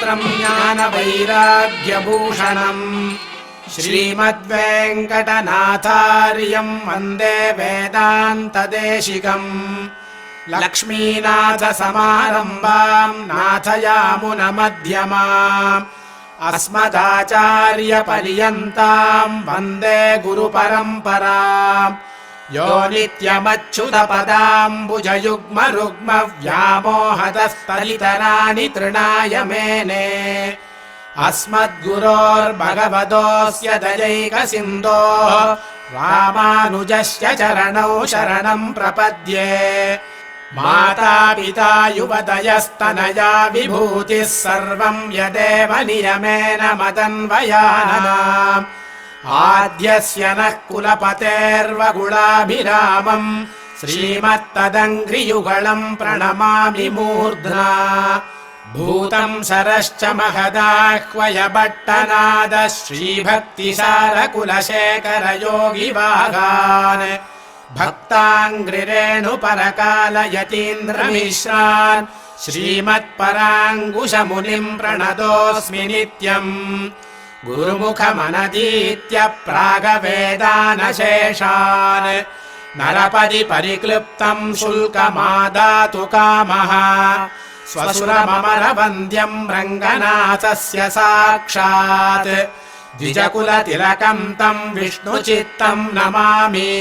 शास्त्रम् ज्ञानवैराग्यभूषणम् श्रीमद्वेङ्कटनाथार्यम् वन्दे वेदान्तदेशिकम् लक्ष्मीनाथसमारम्भाम् नाथयामुनमध्यमाम् अस्मदाचार्यपर्यन्ताम् वन्दे गुरुपरम्पराम् यो नित्यमच्युतपदाम्बुजयुग्मरुग्मव्यामोहतस्तलितराणि तृणाय मेने अस्मद्गुरोर्भगवतोऽस्य दयैकसिन्धोः रामानुजस्य चरणौ शरणम् प्रपद्ये मातापिता युवतयस्तनया विभूतिः सर्वम् यदेव नियमेन मदन्वयानाम् आद्यस्य नः कुलपतेर्वकुलाभिरामम् श्रीमत्तदङ्घ्रियुगलम् प्रणमामि मूर्ध्ना भूतम् सरश्च महदाह्वय भट्टनाद श्रीभक्तिसारकुलशेखरयोगिवाहान् भक्ताङ्घ्रिरेणुपरकालयतीन्द्रमिश्रान् श्रीमत्पराङ्कुशमुनिम् प्रणतोऽस्मि नित्यम् गुरुमुखमनदीत्य प्रागवेदानशेषान् नरपदि परिक्लृप्तम् शुल्कमादातु कामः स्वसुरममरवन्द्यम् रङ्गनाथस्य साक्षात् द्विजकुलतिलकम् तम् विष्णुचित्तम् नमामि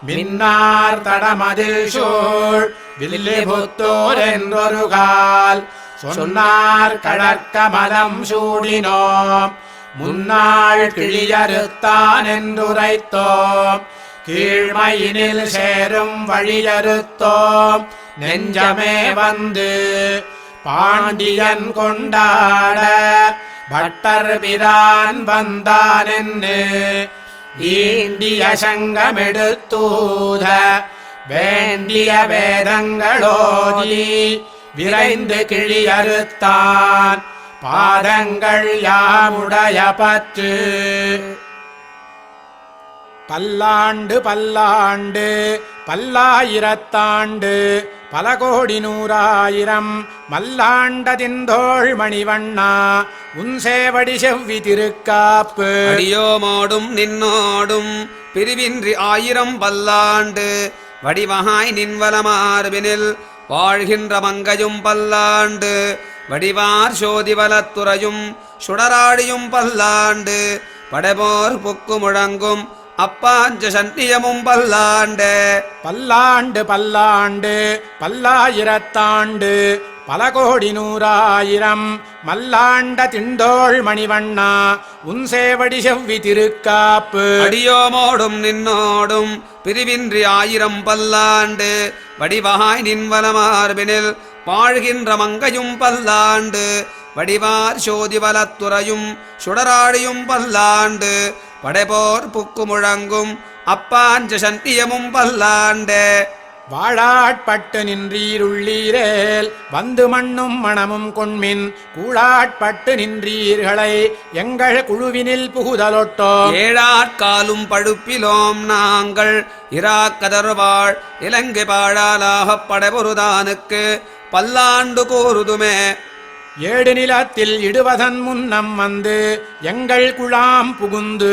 மின்னார்தடமதில் சூழ் வில்லிபுத்தூரென்றொருகால் சொன்னார் கடற்கமலம் சூடினோம் முன்னாள் கிழியறுத்தான் என்றுரைத்தோம் கீழ்மையினில் சேரும் வழியறுத்தோம் நெஞ்சமே வந்து பாண்டியன் கொண்டாட பட்டர் பிரான் வந்தான் என்று ஈண்டிய சங்கமெடுத்தூத வேண்டிய வேதங்களோதி விரைந்து கிழியறுத்தான் பாதங்கள் யாமுடைய பற்று பல்லாண்டு பல்லாண்டு பல்லாயிரத்தாண்டு பல கோடி நூறாயிரம் மல்லாண்டதிந்தோள் மணிவண்ணா உன் சேவடி செவ்வி திருக்காப்பு அடியோமோடும் நின்னோடும் பிரிவின்றி ஆயிரம் பல்லாண்டு வடிவகாய் நின்வலமார்பினில் வாழ்கின்ற மங்கையும் பல்லாண்டு வடிவார் சோதிவலத்துறையும் சுடராடியும் பல்லாண்டு படைபோர் புக்கு முழங்கும் அப்பாஞ்ச சன்னியமும் பல்லாண்டு பல்லாண்டு பல்லாண்டு பல்லாயிரத்தாண்டு பல கோடி நூறாயிரம் மல்லாண்ட திண்டோள் மணிவண்ணா உன் சேவடி செவ்வி திருக்காப்பு அடியோமோடும் நின்னோடும் பிரிவின்றி ஆயிரம் பல்லாண்டு வடிவகாய் நின்வலமார்பினில் வாழ்கின்ற மங்கையும் பல்லாண்டு வடிவார் சோதிவலத்துறையும் சுடராடியும் பல்லாண்டு படைபோர் புக்கு முழங்கும் அப்பாஞ்ச சன்னியமும் பல்லாண்டு வாழாட்பட்டு நின்றீருள்ளீரேல் வந்து மண்ணும் மணமும் கொண்மின் கூழாட்பட்டு நின்றீர்களை எங்கள் குழுவினில் புகுதலொட்டோ ஏழாட்காலும் பழுப்பிலோம் நாங்கள் இராக்கதர்வாள் இலங்கை பாழாலாகப் படைபொருதானுக்கு பல்லாண்டு கூறுதுமே ஏடு நிலத்தில் இடுவதன் முன்னம் வந்து எங்கள் குழாம் புகுந்து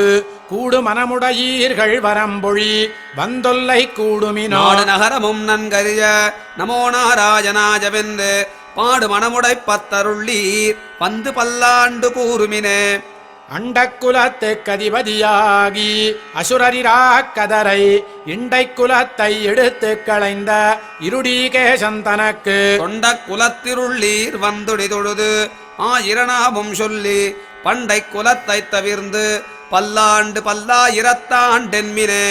கூடு மனமுடையீர்கள் வரம்பொழி வந்தொல்லை கூடுமினோ நகரமும் நன்கறிய நமோ நாராயணாஜவென்று பாடு மனமுடை பத்தருள்ளீர் வந்து பல்லாண்டு கூறுமினே அண்டக்குலத்து கதிபதியாகி அசுரரிராக்கதரை இண்டை குலத்தை எடுத்து களைந்த இருடீகேசன் தனக்கு தொண்ட குலத்திருள்ளீர் வந்துடி தொழுது ஆயிரநாமம் சொல்லி பண்டை குலத்தை தவிர்ந்து பல்லாண்டு பல்லாயிரத்தாண்டென்மினே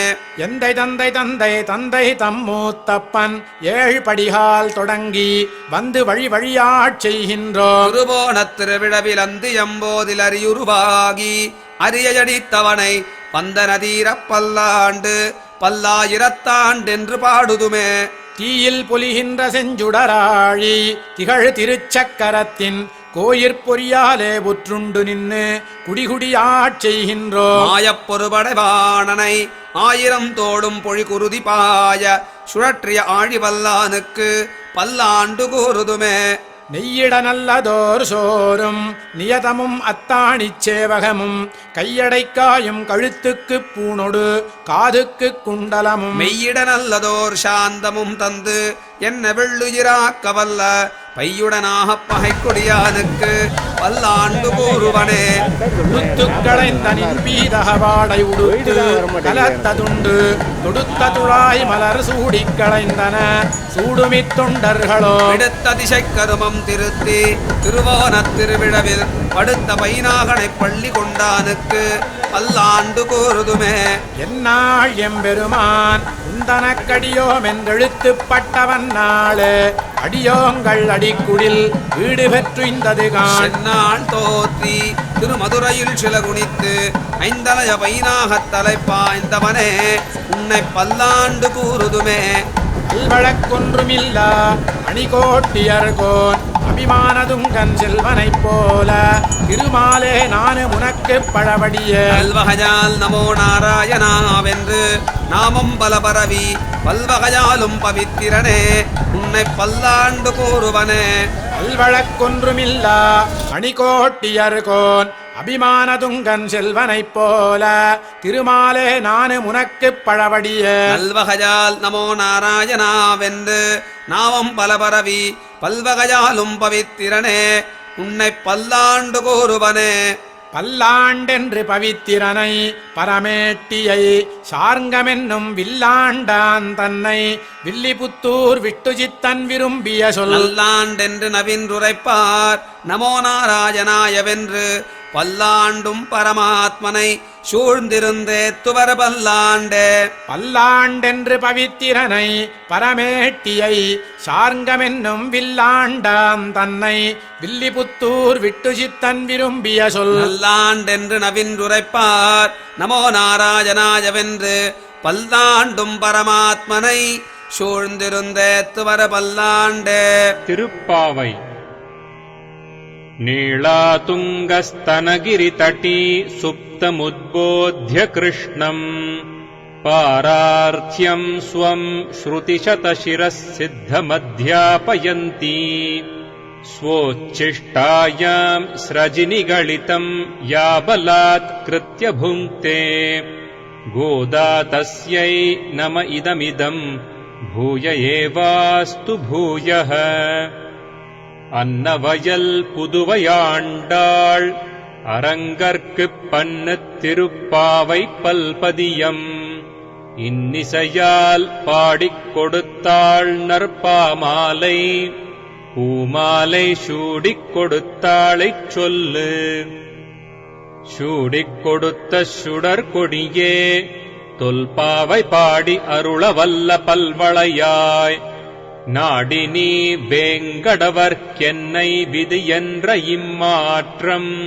எந்தை தந்தை தந்தை தந்தை தம்மூத்தப்பன் ஏழு படிகால் தொடங்கி வந்து வழி வழியாட் செய்கின்றோம் குருபோன திருவிழவில் அந்து எம்போதில் அறியுருவாகி அரியடித்தவனை வந்தனதீர பல்லாண்டு பல்லாயிரத்தாண்டென்று பாடுதுமே தீயில் பொலிகின்ற செஞ்சுடராழி திகழ் திருச்சக்கரத்தின் கோயிற்பொறியாலே புற்றுண்டு நின்று குடிகுடியாட் செய்கின்றோம் மாயப்பொருபடைவாணனை ஆயிரம் தோடும் பொழி குருதி பாய சுழற்றிய ஆழிவல்லானுக்கு பல்லாண்டு கூறுதுமே நெய்யிட நல்லதோர் சோறும் நியதமும் அத்தாணிச் சேவகமும் கையடைக்காயும் கழுத்துக்குப் பூணொடு காதுக்குக் குண்டலமும் மெய்யிட நல்லதோர் சாந்தமும் தந்து என்ன வெள்ளுயிராக்க வல்ல பையுடனாகப் பகைக்கொடியானுக்கு பல்லாண்டு கூறுவனே. உடுத்துக்களைந்தனின் பீதகவாடை உடுத்து கலத்ததுண்டு தொடுத்த துழாய் மலர் சூடிக் களைந்தன சூடுமித் தொண்டர்களோ விடுத்த திசைக் கருமம் திருத்தி திருவோணத் திருவிழவில் படுத்த பைனாகனை பள்ளி கொண்டானுக்கு பல்லாண்டு கூறுதுமே. என்னாள் எம்பெருமான் உந்தனக்கடியோம் என்றெழுத்துப்பட்டவன் நாளே அடியோங்கள் அடிக்குடில் வீடு பெற்று இந்ததுகான் சென்னாள் தோற்றி திருமதுரையில் சில குனித்து ஐந்தலைய பைனாகத் தலைப்பாய்ந்தவனே உன்னை பல்லாண்டு கூறுதுமே. வழக்கொன்றுமில்லா அணிகோட்டியர்கோன் அபிமானதுங்கன் செல்வனைப் போல திருமாலே நானு உனக்கு பழவடிய பல்வகையால் நமோ நாராயணாவென்று நாமம் பல பரவி பல்வகையாலும் பவித்திரனே உன்னை பல்லாண்டு கூறுவனே. அல்வழக்கொன்றுமில்லா அணிகோட்டியர்கோன் அபிமானதுங்கன் செல்வனைப் போல திருமாலே நானு உனக்கு பழவடிய பல்வகையால் நமோ நாராயணாவென்று நாமம் பல பரவி பல்வகையாலும் பவித்திரனே உன்னை பல்லாண்டு கூறுவனே. பல்லாண்டென்று பவித்திரனை பரமேட்டியை சார்ங்கமென்னும் வில்லாண்டான் தன்னை வில்லிபுத்தூர் விட்டுஜித்தன் விரும்பிய சொல் நல்லாண்டென்று நவின்றுரைப்பார் நமோ நாராயணாயவென்று பல்லாண்டும் பரமாத்மனை சூழ்ந்திருந்தே துவர பல்லாண்டே. பல்லாண்டென்று பவித்திரனை பரமேட்டியை சார்ங்கமென்னும் வில்லாண்டான் தன்னை வில்லிபுத்தூர் விட்டுஜித்தன் விரும்பிய சொல் நல்லாண்டென்று நவின்றுரைப்பார் நமோ நாராயணாயவென்று பல்லாண்டும் பரமாத்மனை சூழ்ந்திருந்தே துவர பல்லாண்டே. திருப்பாவை नीलातुङ्गस्तनगिरितटी सुप्तमुद्बोध्य कृष्णम् पारार्थ्यम् स्वम् श्रुतिशतशिरः सिद्धमध्यापयन्ती स्वोच्छिष्टायाम् स्रजिनिगलितम् या बलात्कृत्य भुङ्क्ते गोदा तस्यै नम इदमिदम् भूय एवास्तु भूयः அன்னவயல் புதுவையாண்டாள் அரங்கற்குப் பண்ணுத் திருப்பாவை பல்பதியம் இன்னிசையால் பாடிக் கொடுத்தாள் நற்பாமாலை பூமாலை சூடிக் கொடுத்தாளைச் சொல்லு. சூடிக் கொடுத்த சுடர்கொடியே தொல்பாவை பாடி அருளவல்ல பல்வளையாய் நாடினி வேங்கடவர்க்கென்னை விதி என்ற இம்மாற்றம்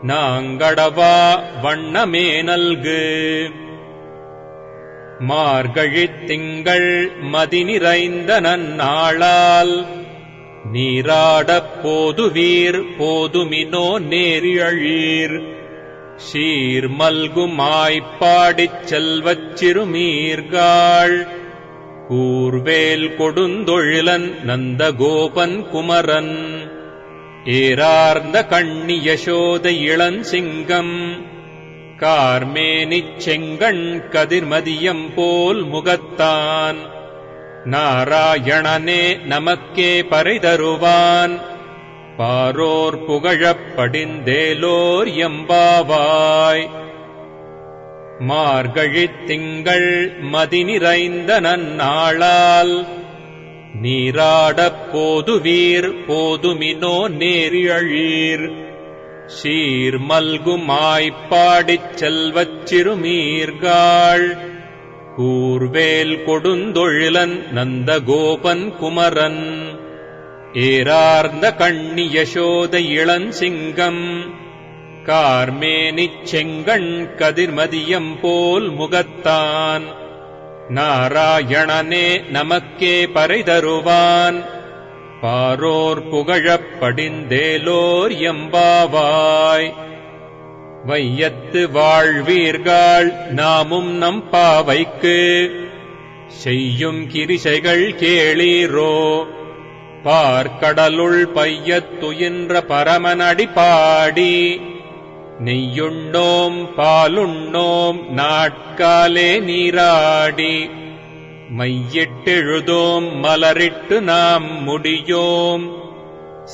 நாங்கடவா வண்ணமே நல்கு. மார்கழித் திங்கள் மதி நிறைந்த நன்னாளால் நீராடப் போதுவீர் போதுமினோ நேரியழீர் சீர்மல்குமாய்ப்பாடிச் செல்வச் சிறுமீர்காள் கூர்வேல் கொடுந்தொழிலன் நந்தகோபன் குமரன் ஏரார்ந்த கண்ணி யசோத இளஞ்சிங்கம் கார்மேனிச் செங்கண் கதிர்மதியம் போல் முகத்தான் நாராயணனே நமக்கே பறைதருவான் பாரோர் புகழப் படிந்தேலோர் எம்பாவாய். மார்கழித் திங்கள் மதி நிறைந்த நன்னாளால் நீராடப் போதுவீர் போதுமினோ நேரியழீர் சீர்மல்குமாய்ப்பாடிச் செல்வச் சிறுமீர்காள் கூர்வேல் கொடுந்தொழிலன் நந்தகோபன் குமரன் ஏரார்ந்த கண்ணி யசோத இளஞ்சிங்கம் கார்மேனிச் செங்கண் கதிர்மதியம் போல் முகத்தான் நாராயணனே நமக்கே பறைதருவான் பாரோர் புகழப் படிந்தேலோர் எம்பாவாய். வையத்து வாழ்வீர்கள் நாமும் நம் பாவைக்கு செய்யும் கிரிசைகள் கேளீரோ பார்க்கடலுள் பையத்துயின்ற பரமனடி பாடி நெய்யுண்ணோம் பாலுண்ணோம் நாட்காலே நீராடி மையிட்டெழுதோம் மலரிட்டு நாம் முடியோம்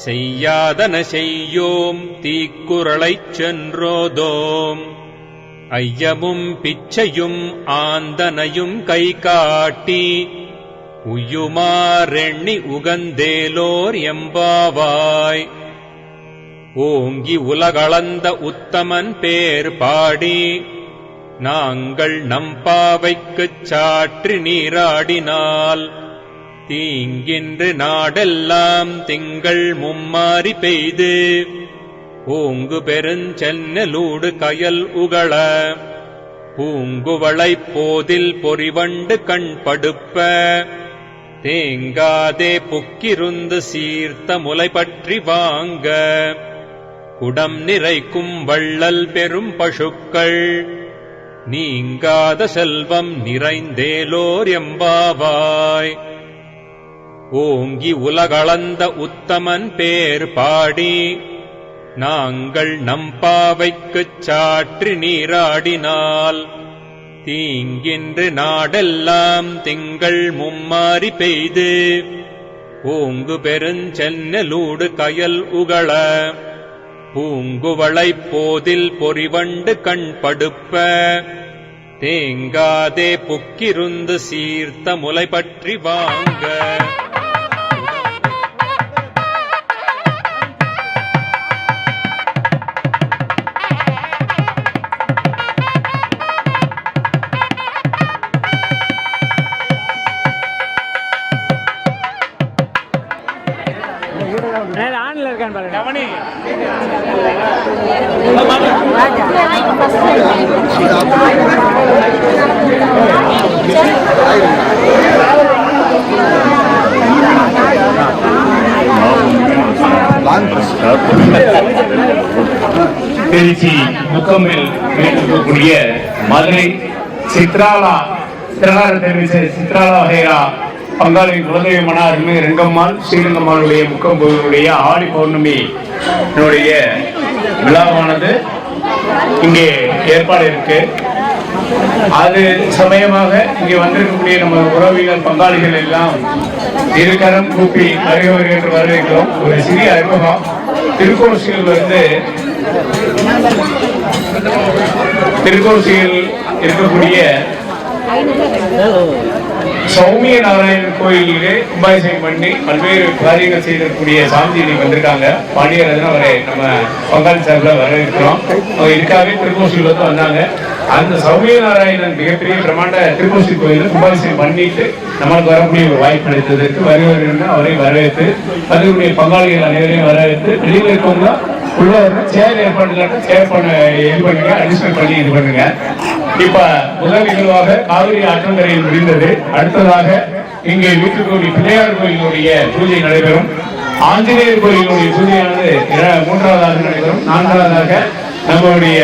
செய்யாதன செய்யோம் தீக்குறளைச் சென்றோதோம் ஐயமும் பிச்சையும் ஆந்தனையும் கை காட்டி உய்யுமாறெண்ணி உகந்தேலோர் எம்பாவாய் ஓங்கி உலகளந்த உத்தமன் பேர் பாடி நாங்கள் நம்பாவைக்குச் சாற்றி நீராடினால் தீங்கின்று நாடெல்லாம் திங்கள் மும்மாறி பெய்து ஓங்கு பெருஞ்சென்னலூடு கயல் உகள பூங்குவளைப் போதில் பொறிவண்டு கண் படுப்ப தேங்காதே புக்கிருந்து சீர்த்த முலை பற்றி வாங்க குடம் நிறைக்கும் வள்ளல் பெரும் பசுக்கள் நீங்காத செல்வம் நிறைந்தேலோர் எம்பாவாய் ஓங்கி உலகளந்த உத்தமன் பேர் பாடி நாங்கள் நம்பாவைக்குச் சாற்றி நீராடினால் தீங்கின்று நாடெல்லாம் திங்கள் மும்மாரி பெய்து ஓங்கு பெருஞ்சென்னலூடு கயல் உகள பூங்குவளைப் போதில் பொறிவண்டு கண் படுப்ப தேங்காதே புக்கிருந்து சீர்த்த முலை பற்றி வாங்க ஆன்ல இருக்கான்னு பாருங்க. திருச்சி முக்கம்பில் இருக்கக்கூடிய மதுரை சித்ராலா வகைரா பங்காளி குலதெய்வமான அருள்மிகு ரெங்கம்மாள் ஸ்ரீரங்கம்மாளுடைய முக்கம்புடைய ஆடி பௌர்ணமி விழாவானது இங்கே ஏற்பாடு இருக்கு. அது சமயமாக இங்கே வந்திருக்கக்கூடிய நம்ம உறவினர் பங்காளிகள் எல்லாம் இருகரம் கூப்பி அறிவுரை என்று வரவேற்கிறோம். ஒரு சிறிய அறிமுகம். திருக்கோசியில் இருக்கக்கூடிய சௌமிய நாராயணன் கோயிலே கும்பாபிஷேகம் பண்ணி பல்வேறு காரியங்கள் செய்திருக்கக்கூடிய சாந்தி இன்னைக்கு வந்திருக்காங்க. பாண்டியராஜன் அவரை நம்ம பங்காளி சார்பில் வரவேற்கிறோம். அவங்க இதுக்காகவே திருக்கோசியில் வந்து வந்தாங்க. அந்த சௌமிய நாராயணன் மிகப்பெரிய பிரமாண்ட திருக்கோசி கோயிலில் கும்பாபிஷேகம் பண்ணிட்டு நம்மளுக்கு வரக்கூடிய ஒரு வாய்ப்பு அளித்ததற்கு வருவார்கள் அவரை வரவேற்று அதனுடைய பங்காளிகள் அனைவரையும் வரவேற்று வெளியில் இருக்கவங்க உள்ள சேர் ஏற்பாடு சேர் பண்ண இது பண்ணுங்க, அடிஷனல் பண்ணி இது பண்ணுங்க. இப்ப முதல் நிகழ்வாக காவிரி ஆற்றங்கரையில் முடிந்தது. அடுத்ததாக இங்கே வீட்டுக்குடி பிள்ளையார் கோயிலுடைய பூஜை நடைபெறும். ஆஞ்சநேயர் கோயிலுடைய பூஜையானது 3வது நடைபெறும். 4வதாக நம்மளுடைய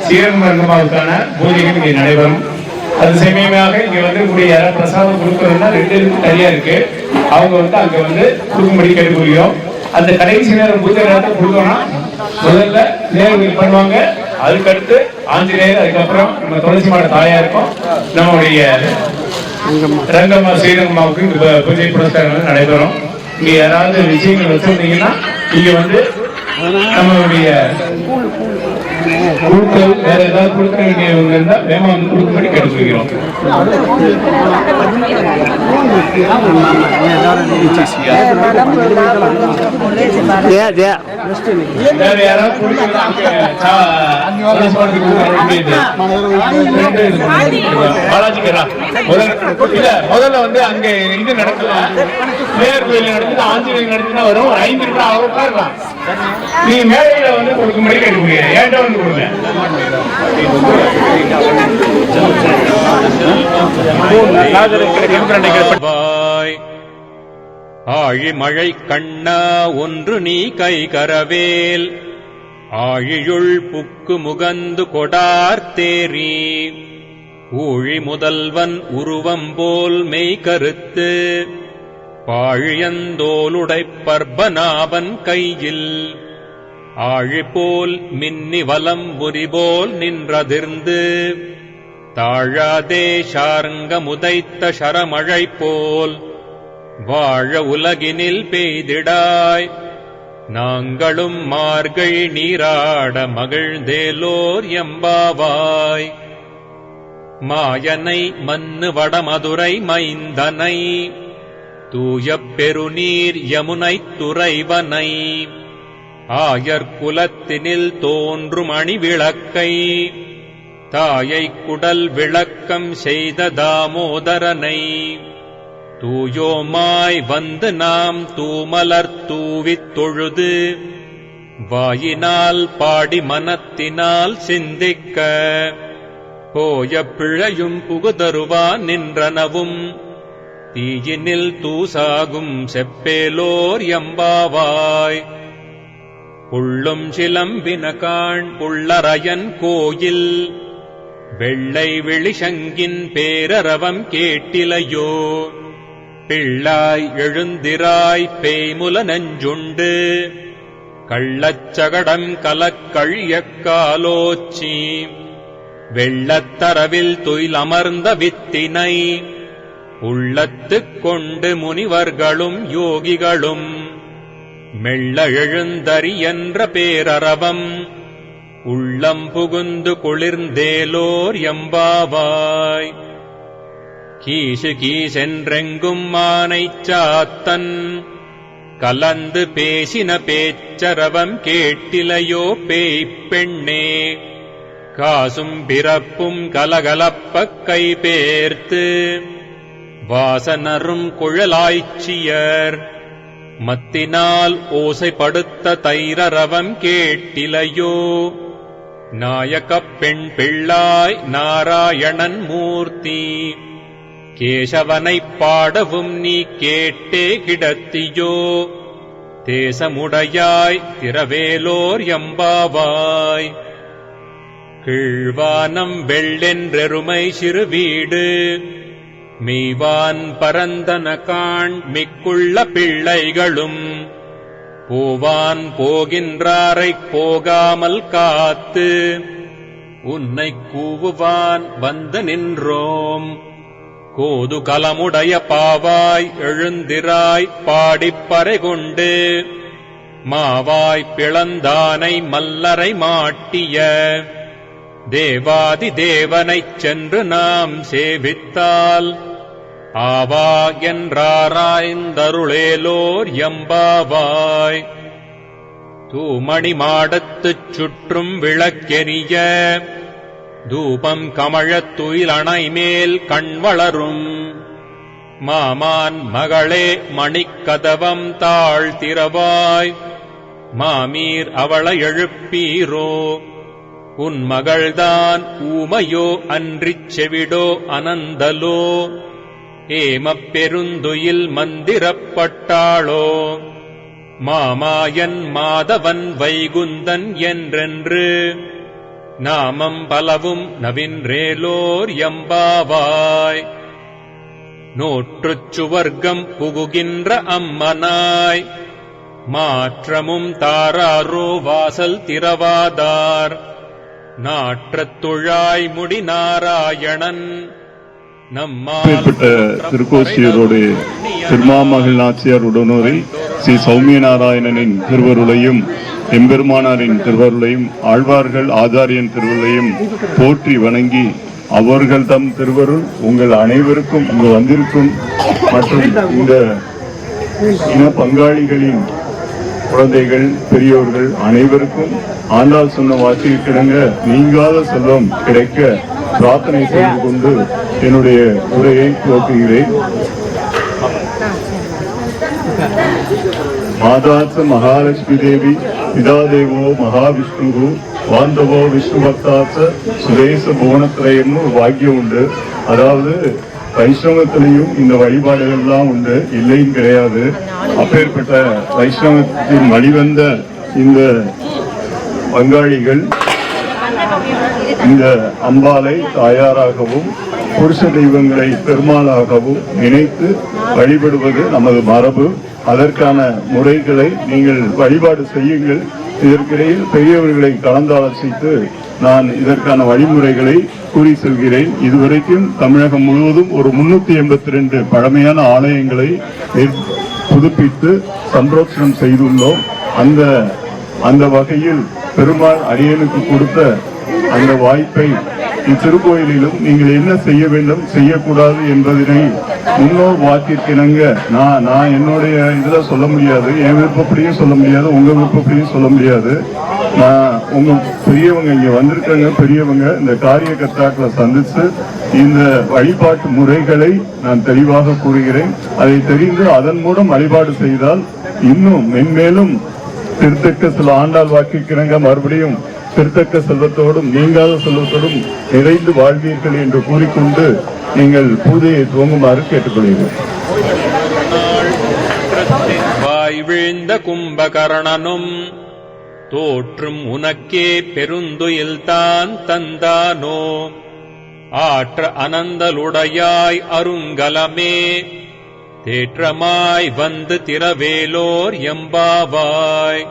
ஸ்ரீரங்கம்மாவுக்கான பூஜைகள் இங்கே நடைபெறும். அது சமயமாக இங்க வந்து யாராவது பிரசாதம் கொடுக்கறதுனா 2 தனியா இருக்கு. அவங்க வந்து அங்க வந்து கொடுக்கும்படி கேட்டுக்கொள்கிறோம். அந்த கடைசி நேரம் பூஜை நேரத்தை கொடுத்தோம்னா முதல்ல நேரம் பண்ணுவாங்க. அதுக்கடுத்து ஆஞ்சநேயர், அதுக்கப்புறம் நம்ம துளசி மாட தாயா இருக்கும். நம்முடைய ரங்கம்மா ஸ்ரீரங்கம்மாவுக்கு இந்த பூஜை புரஸ்காரங்கள் நடைபெறும். இங்க யாராவது விஷயங்கள் வச்சிருந்தீங்கன்னா இங்க வந்து நம்மளுடைய கூட்டல் வேற ஏதாவது கொடுக்க வேண்டியவங்க இருந்தா வேமா வந்து கொடுக்கும்படி கேட்டுக்கொள்கிறோம். வேற யாராவது பாலாஜிக்கிறா முதல்ல வந்து அங்க இது நடக்கல, பிள்ளையார் கோயில் நடந்து ஆஞ்சநேயர் நடந்துதான் வரும். ஒரு 5 நிமிடம் அவங்க உட்காரலாம். நீங்க மேடையில வந்து கொடுக்கும்படி கேட்டுக்கொள்கிறேன். ஏன்டா வந்து கொடுங்க. ஆழிமழை கண்ணா ஒன்று நீ கை கரவேல் ஆழியுள் புக்கு முகந்து கொடார் தேரி ஊழி முதல்வன் உருவம் போல் மெய் கருத்து பாழியந்தோலுடைப் பர்பநாபன் கையில் ஆழிபோல் மின்னி வலம் புரிபோல் நின்றதிர்ந்து தாழாதே ஷார்ங்க முதைத்த ஷரமழை போல் வாழ உலகினில் பெய்திடாய். நாங்களும் மார்கழி நீராட மகிழ்ந்தேலோர் எம்பாவாய். மாயனை மன்னு வடமதுரை மைந்தனை தூய பெருநீர் யமுனைத் துறைவனை ஆயர்குலத்தினில் தோன்றும் அணிவிளக்கை தாயைக் குடல் விளக்கம் செய்த தாமோதரனை தூயோமாய் வந்து நாம் தூமலர் தூவித் தொழுது வாயினால் பாடி மனத்தினால் சிந்திக்க போய பிழையும் புகுதருவான் நின்றனவும் தீயினில் தூசாகும் செப்பேலோர் எம்பாவாய். புள்ளும் சிலம்பினகாண் புள்ளரையன் கோயில் வெள்ளை விழிசங்கின் பேரரவம் கேட்டிலையோ. பிள்ளாய் எழுந்திராய் பேய்முல நெஞ்சுண்டு கள்ளச்சகடம் கலக்கழியக் காலோச்சி வெள்ளத்தரவில் துயில் அமர்ந்த வித்தினை உள்ளத்துக் கொண்டு முனிவர்களும் யோகிகளும் மெல்ல எழுந்தறி என்ற பேரரவம் உள்ளம் புகுந்து குளிர்ந்தேலோர் எம்பாவாய். கீசு கீசென்றெங்கும் மானைச் சாத்தன் கலந்து பேசின பேச்சரவம் கேட்டிலையோ பேய்ப் பெண்ணே. காசும் பிறப்பும் கலகலப்பக் கை பேர்த்து வாசனரும் குழலாய்ச்சியர் மத்தினால் ஓசைப்படுத்த தைரரவம் கேட்டிலையோ. நாயகப் பெண் பிள்ளாய் நாராயணன் மூர்த்தி கேசவனைப் பாடவும் நீ கேட்டே கிடத்தியோ. தேசமுடையாய் திரவேலோர் எம்பாவாய். கீழ்வானம் வெள்ளென்றெருமை சிறுவீடு மெய்வான் பரந்தன காண் மிக்குள்ள பிள்ளைகளும் போவான் போகின்றாரைப் போகாமல் காத்து உன்னைக் கூவுவான் வந்து நின்றோம். கோது கலமுடைய பாவாய் எழுந்திராய் பாடிப்பறை கொண்டு மாவாய் பிளந்தானை மல்லரை மாட்டிய தேவாதி தேவனைச் சென்று நாம் சேவித்தால் ஆவா என்றாராய்ந்தருளேலோர் எம்பாவாய். தூமணி மாடத்துச் சுற்றும் விளக்கெரிய தூபம் கமழத் துயிலணை மேல் கண்வளரும் மாமான் மகளே மணிக்கதவம் தாழ்த்திரவாய். மாமீர் அவளை எழுப்பீரோ. உன் மகள்தான் ஊமையோ அன்றிச் செவிடோ அனந்தலோ. ஏமப் பெருந்துயில் மந்திரப்பட்டாளோ. மாமாயன் மாதவன் வைகுந்தன் என்றென்று நாமம் பலவும் நவின்றேலோர் எம்பாவாய். நோற்றுச் சுவர்க்கம் புகுகின்ற அம்மனாய் மாற்றமும் தாராரோ வாசல் திரவாதார். நாற்றத் துழாய் முடி நாராயணன் மேற்பட்ட திருக்கோசியரோடு திருமாமகள் நாச்சியார் உடனூரில் ஸ்ரீ சௌமிய நாராயணனின் திருவருளையும் எம்பெருமானாரின் திருவருளையும் ஆழ்வார்கள் ஆச்சாரியன் திருவருளையும் போற்றி வணங்கி அவர்கள் தம் திருவருள் உங்கள் அனைவருக்கும் இங்கு வந்திருக்கும் மற்றும் இந்த இன பங்காளிகளின் குழந்தைகள் பெரியோர்கள் அனைவருக்கும் ஆண்டாள் சொன்ன வார்த்தைக்கு கிடங்க நீங்காத செல்வம் கிடைக்க பிரார்த்தனை செய்து கொண்டு என்னுடைய உரையை துவக்குகிறேன். மாதாச்ச மகாலட்சுமி தேவி பிதாதேவோ மகாவிஷ்ணு வாந்தவோ விஷ்ணு பக்தாச்ச சுதேச புவனத்திரையம்னு ஒரு வாக்கியம் உண்டு. அதாவது வைஷ்ணவத்திலையும் இந்த வழிபாடுகள் எல்லாம் உண்டு, இல்லையும் கிடையாது. அப்பேற்பட்ட வைஷ்ணவத்தின் வழிவந்த இந்த பங்காளிகள் இந்த அம்பாளை தாயாராகவும் புருஷ தெய்வங்களை பெருமாளாகவும் நினைத்து வழிபடுவது நமது மரபு. அதற்கான முறைகளை நீங்கள் வழிபாடு செய்யுங்கள். இதற்கிடையில் பெரியவர்களை கலந்தாலோசித்து நான் இதற்கான வழிமுறைகளை கூறி செல்கிறேன். இதுவரைக்கும் தமிழகம் முழுவதும் ஒரு 382 பழமையான ஆலயங்களை புதுப்பித்து சம்பிரோட்சணம் செய்துள்ளோம். அந்த வகையில் பெருமாள் அடியனுக்கு கொடுத்த அந்த வாய்ப்பை இத்திருக்கோயிலிலும் நீங்கள் என்ன செய்ய வேண்டும் செய்யக்கூடாது என்பதனை முன்னோர் வாக்கிற்கிணங்க நான் என்னுடைய இதுல சொல்ல முடியாது, என் விருப்பப்படியும் சொல்ல முடியாது, உங்க விருப்பப்படியும் சொல்ல முடியாது. நான் உங்க பெரியவங்க இங்க வந்திருக்காங்க, பெரியவங்க இந்த காரிய கர்த்தாக்களை சந்திச்சு இந்த வழிபாட்டு முறைகளை நான் தெளிவாக கூறுகிறேன். அதை தெரிந்து அதன் மூலம் வழிபாடு செய்தால் இன்னும் மென்மேலும் திருத்தக்க சில ஆண்டாள் வாக்கிற்கிணங்க மறுபடியும் திருத்தக்க செல்வத்தோடும் நீங்காத செல்வத்தோடும் நிறைந்து வாழ்வீர்கள் என்று கூறிக்கொண்டு நீங்கள் பூஜையை துவங்குமாறு கேட்டுக்கொள்கிறேன். வாய் வீழ்ந்த கும்பகர்ணனும் தோற்றும் உனக்கே பெருந்துயில்தான் தந்தானோ ஆற்ற அனந்தலுடையாய் அருங்கலமே தேற்றமாய் வந்து திரவேலோர் எம்பாவாய்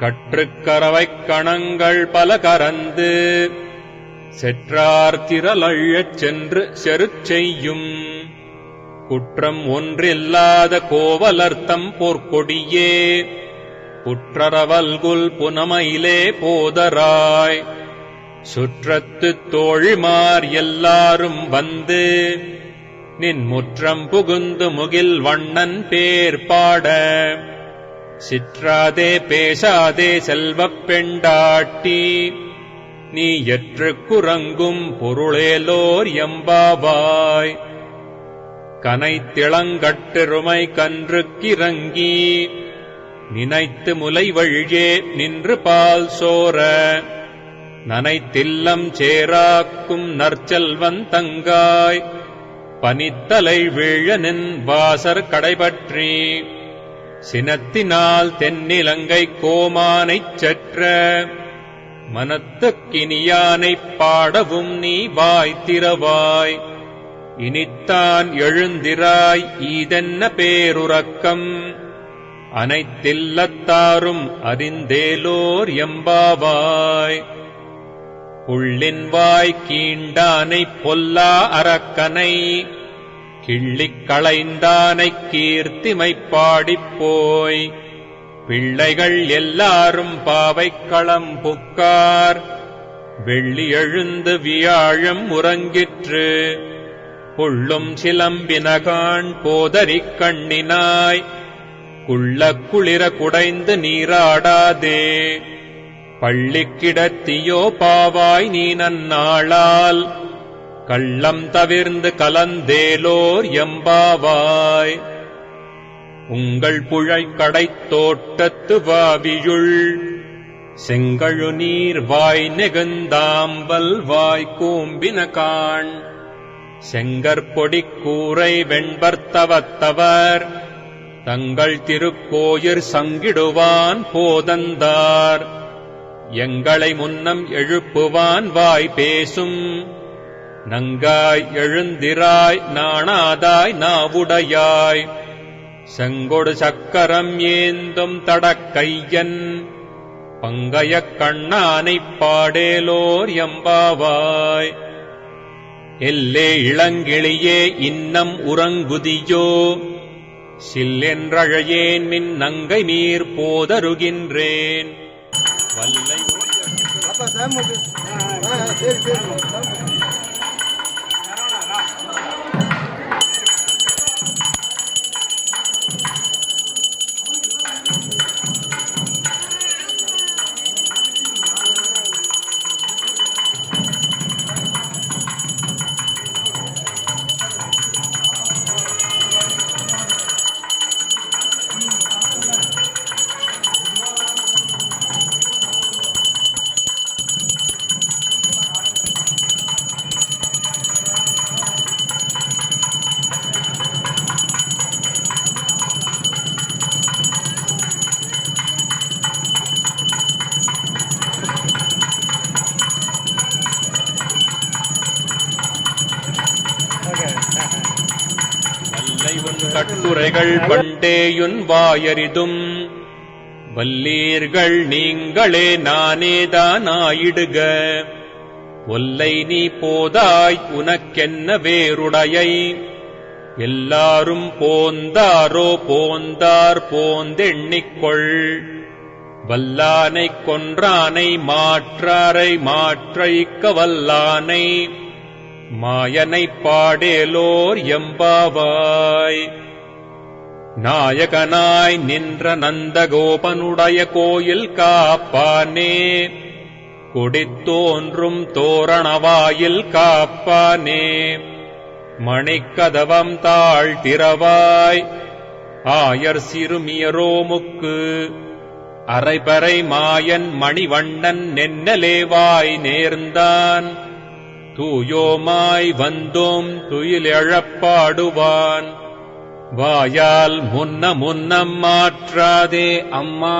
கற்றுக்கரவைக் கணங்கள் பல கரந்து செற்றார் திரளழச் சென்று செருச்செய்யும் குற்றம் ஒன்றில்லாத கோவலர்த்தம் போர்க்கொடியே புற்றரவல்குல் புனமையிலே போதராய் சுற்றத்து தோழிமார் எல்லாரும் வந்து நின் முற்றம் புகுந்து முகில் வண்ணன் பேர் பாட சிற்றாதே பேசாதே செல்வப் பெண்டாட்டி நீ எற்று குரங்கும் பொருளேலோர் எம்பாவாய் கனைத்திளங்கட்டெருமை கன்றுக்கிறங்கி நினைத்து முலை வழியே நின்று பால் சோர நனைத்தில்லம் சேராக்கும் நற்செல்வன் தங்காய் பனித்தலை வீழனின் வாசர் கடைபற்றி சினத்தினால் தென்னிலங்கை கோமானைச் செற்ற மனத்துக்கினியானைப் பாடவும் நீ வாய்த்திரவாய் இனித்தான் எழுந்திராய் ஈதென்ன பேருறக்கம் அனைத்தில்லத்தாரும் அறிந்தேலோர் எம்பாவாய் புள்ளின் வாய் கீண்டானைப் பொல்லா அரக்கனை கிள்ளிக் களைந்தானைக் கீர்த்திமைப் பாடிப்போய் பிள்ளைகள் எல்லாரும் பாவைக்களம் புக்கார் வெள்ளி எழுந்து வியாழம் உறங்கிற்று புள்ளும் சிலம்பினகான் போதரிக் கண்ணினாய் குள்ள குளிர குடைந்து நீராடாதே பள்ளிக்கிடத்தியோ பாவாய் நீ நன்னாளால் கள்ளம் தவிர்ந்து கலந்தேலோர் எம்பாவாய் உங்கள் புழைக்கடைத் தோட்டத்து வாவியுள் செங்கழு நீர் வாய் நெகுந்தாம்பல் வாய் கூம்பினகான் செங்கற்பொடிக் கூரை வெண்பர்த்தவத்தவர் தங்கள் திருக்கோயிற் சங்கிடுவான் போதந்தார் எங்களை முன்னம் எழுப்புவான் வாய் பேசும் நங்காய் எழுந்திராய் நாணாதாய் நாவுடையாய் செங்கொடு சக்கரம் ஏந்தும் தடக்கையன் பங்கயக் கண்ணானைப் பாடேலோர் எம்பாவாய் எல்லே இளங்கிளியே இன்னம் உறங்குதியோ சில்லென்றழையேன் மின் நங்கை நீர் போதருகின்றேன் வல்லை முறைகள் பண்டேயுன் வாயறிதும் வல்லீர்கள் நீங்களே நானேதானாயிடுக ஒல்லை நீ போதாய் உனக்கென்ன வேறுடையை எல்லாரும் போந்தாரோ போந்தார் போந்தெண்ணிக்கொள் வல்லானைக் கொன்றானை மாற்றாரை மாற்றைக்க வல்லானை மாயனைப் பாடேலோர் எம்பாவாய் நாயகனாய் நின்ற நந்தகோபனுடைய கோயில் காப்பானே கொடித்தோன்றும் தோரணவாயில் காப்பானே மணிக்கதவம் தாழ்த்திரவாய் ஆயர் சிறுமியரோமுக்கு அரைபறை மாயன் மணிவண்ணன் நென்னலேவாய் நேர்ந்தான் தூயோமாய் வந்தோம் துயிலெழப்பாடுவான் வாயால் முன்னம் மாற்றாதே அம்மா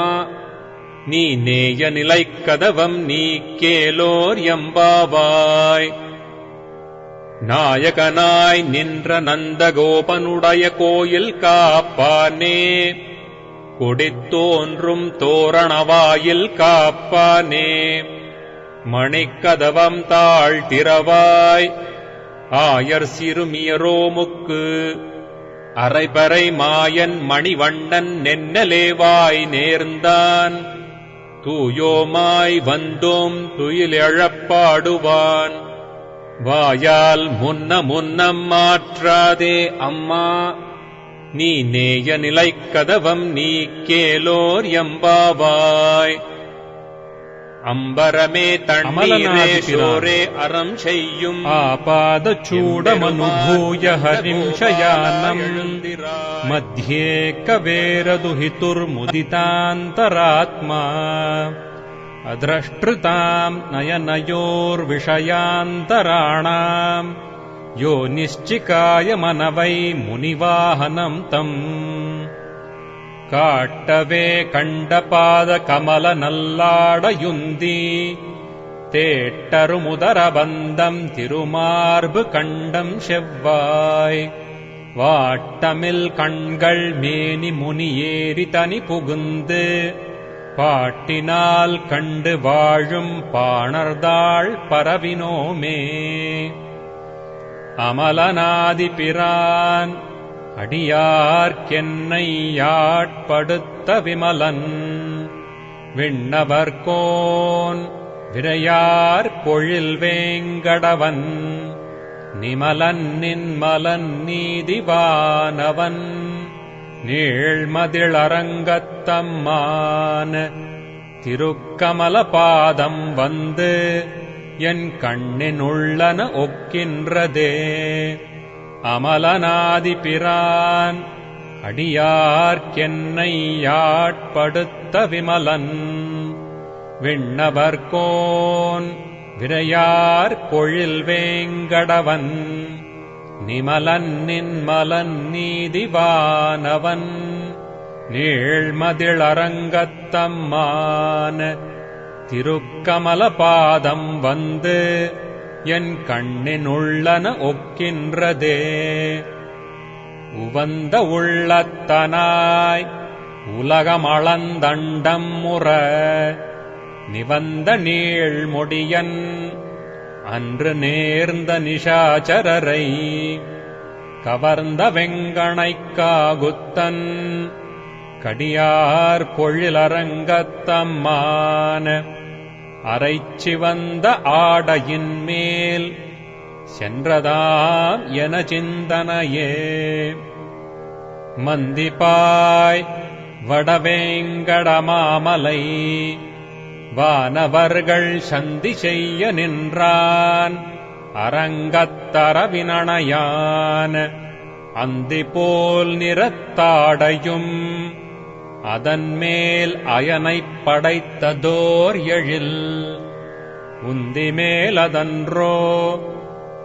நீ நேய நிலைக்கதவம் நீ கேலோர் எம்பாவாய் நாயகனாய் நின்ற நந்தகோபனுடைய கோயில் காப்பானே கொடித்தோன்றும் தோரணவாயில் காப்பானே மணிக்கதவம் தாழ்த்திரவாய் ஆயர் சிறுமியரோமுக்கு அரைபறை மாயன் மணிவண்ணன் நென்னலேவாய் நேர்ந்தான் தூயோமாய் வந்தோம் துயிலெழப்பாடுவான் வாயால் முன்னம் மாற்றாதே அம்மா நீ நேய நிலைக்கதவம் நீ கேலோர் எம்பாவாய் அம்பரமே தண்ணீரே சோரே அறம் செய்யும் ஆபாதச்சூடமனுபூய ஹரிம் ஷயானம் மத்யே கவேரதுஹிதுர்முதிதாந்தராத்மா அத்ரஷ்ட்ருதாம் நயனயோர்விஷயாந்தராணாம் யோ நிஷ்சிகாய மனவை முனிவாஹனம் தம் காட்டவே கண்டபாத கமல நல்லாடையுந்தி தேட்டருமுதரபந்தம் திருமார்பு கண்டம் செவ்வாய் வாட்டமில் கண்கள் மேனி முனியேறி தனி புகுந்து பாட்டினால் கண்டு வாழும் பாணர்தாள் பரவினோமே அமலநாதி பிரான் அடியார்க்கென்னை யாட்படுத்த விமலன் விண்ணவர்கோன் விரையார் பொழில் வேங்கடவன் நிமலன் நின்மலன் நீதிவானவன் நீழ்மதிளரங்கத்தம்மான திருக்கமல பாதம் வந்து என் கண்ணினுள்ளன ஒக்கின்றதே அமலநாதி பிரான் அடியார்க்கென்னை யாட்படுத்த விமலன் விண்ணவர்கோன் விரையார் பொழில் வேங்கடவன் நிமலன் நின்மலன் நீதிவானவன் நீழ்மதிளரங்கத்தம்மான திருக்கமல பாதம் வந்து என் கண்ணினுள்ளன ஒக்கின்றதே உவந்த உள்ளத்தனாய் உலகமளந்தண்டம் முற நிவந்த நீழ்மொடியன் அன்று நேர்ந்த நிஷாச்சரரை கவர்ந்த வெங்கணைக்காகுத்தன் கடியார் பொழிலரங்கத்தம்மான அரைச்சிவந்த ஆடையின் மேல் சென்றதாம் என சிந்தனையே மந்திப்பாய் வடவேங்கடமாமலை வானவர்கள் சந்தி செய்ய நின்றான் அரங்கத்தரவினணையான் அந்தி போல் நிறத்தாடையும் அதன்மேல் அயனைப் படைத்ததோர் எழில் உந்தி மேலதன்றோ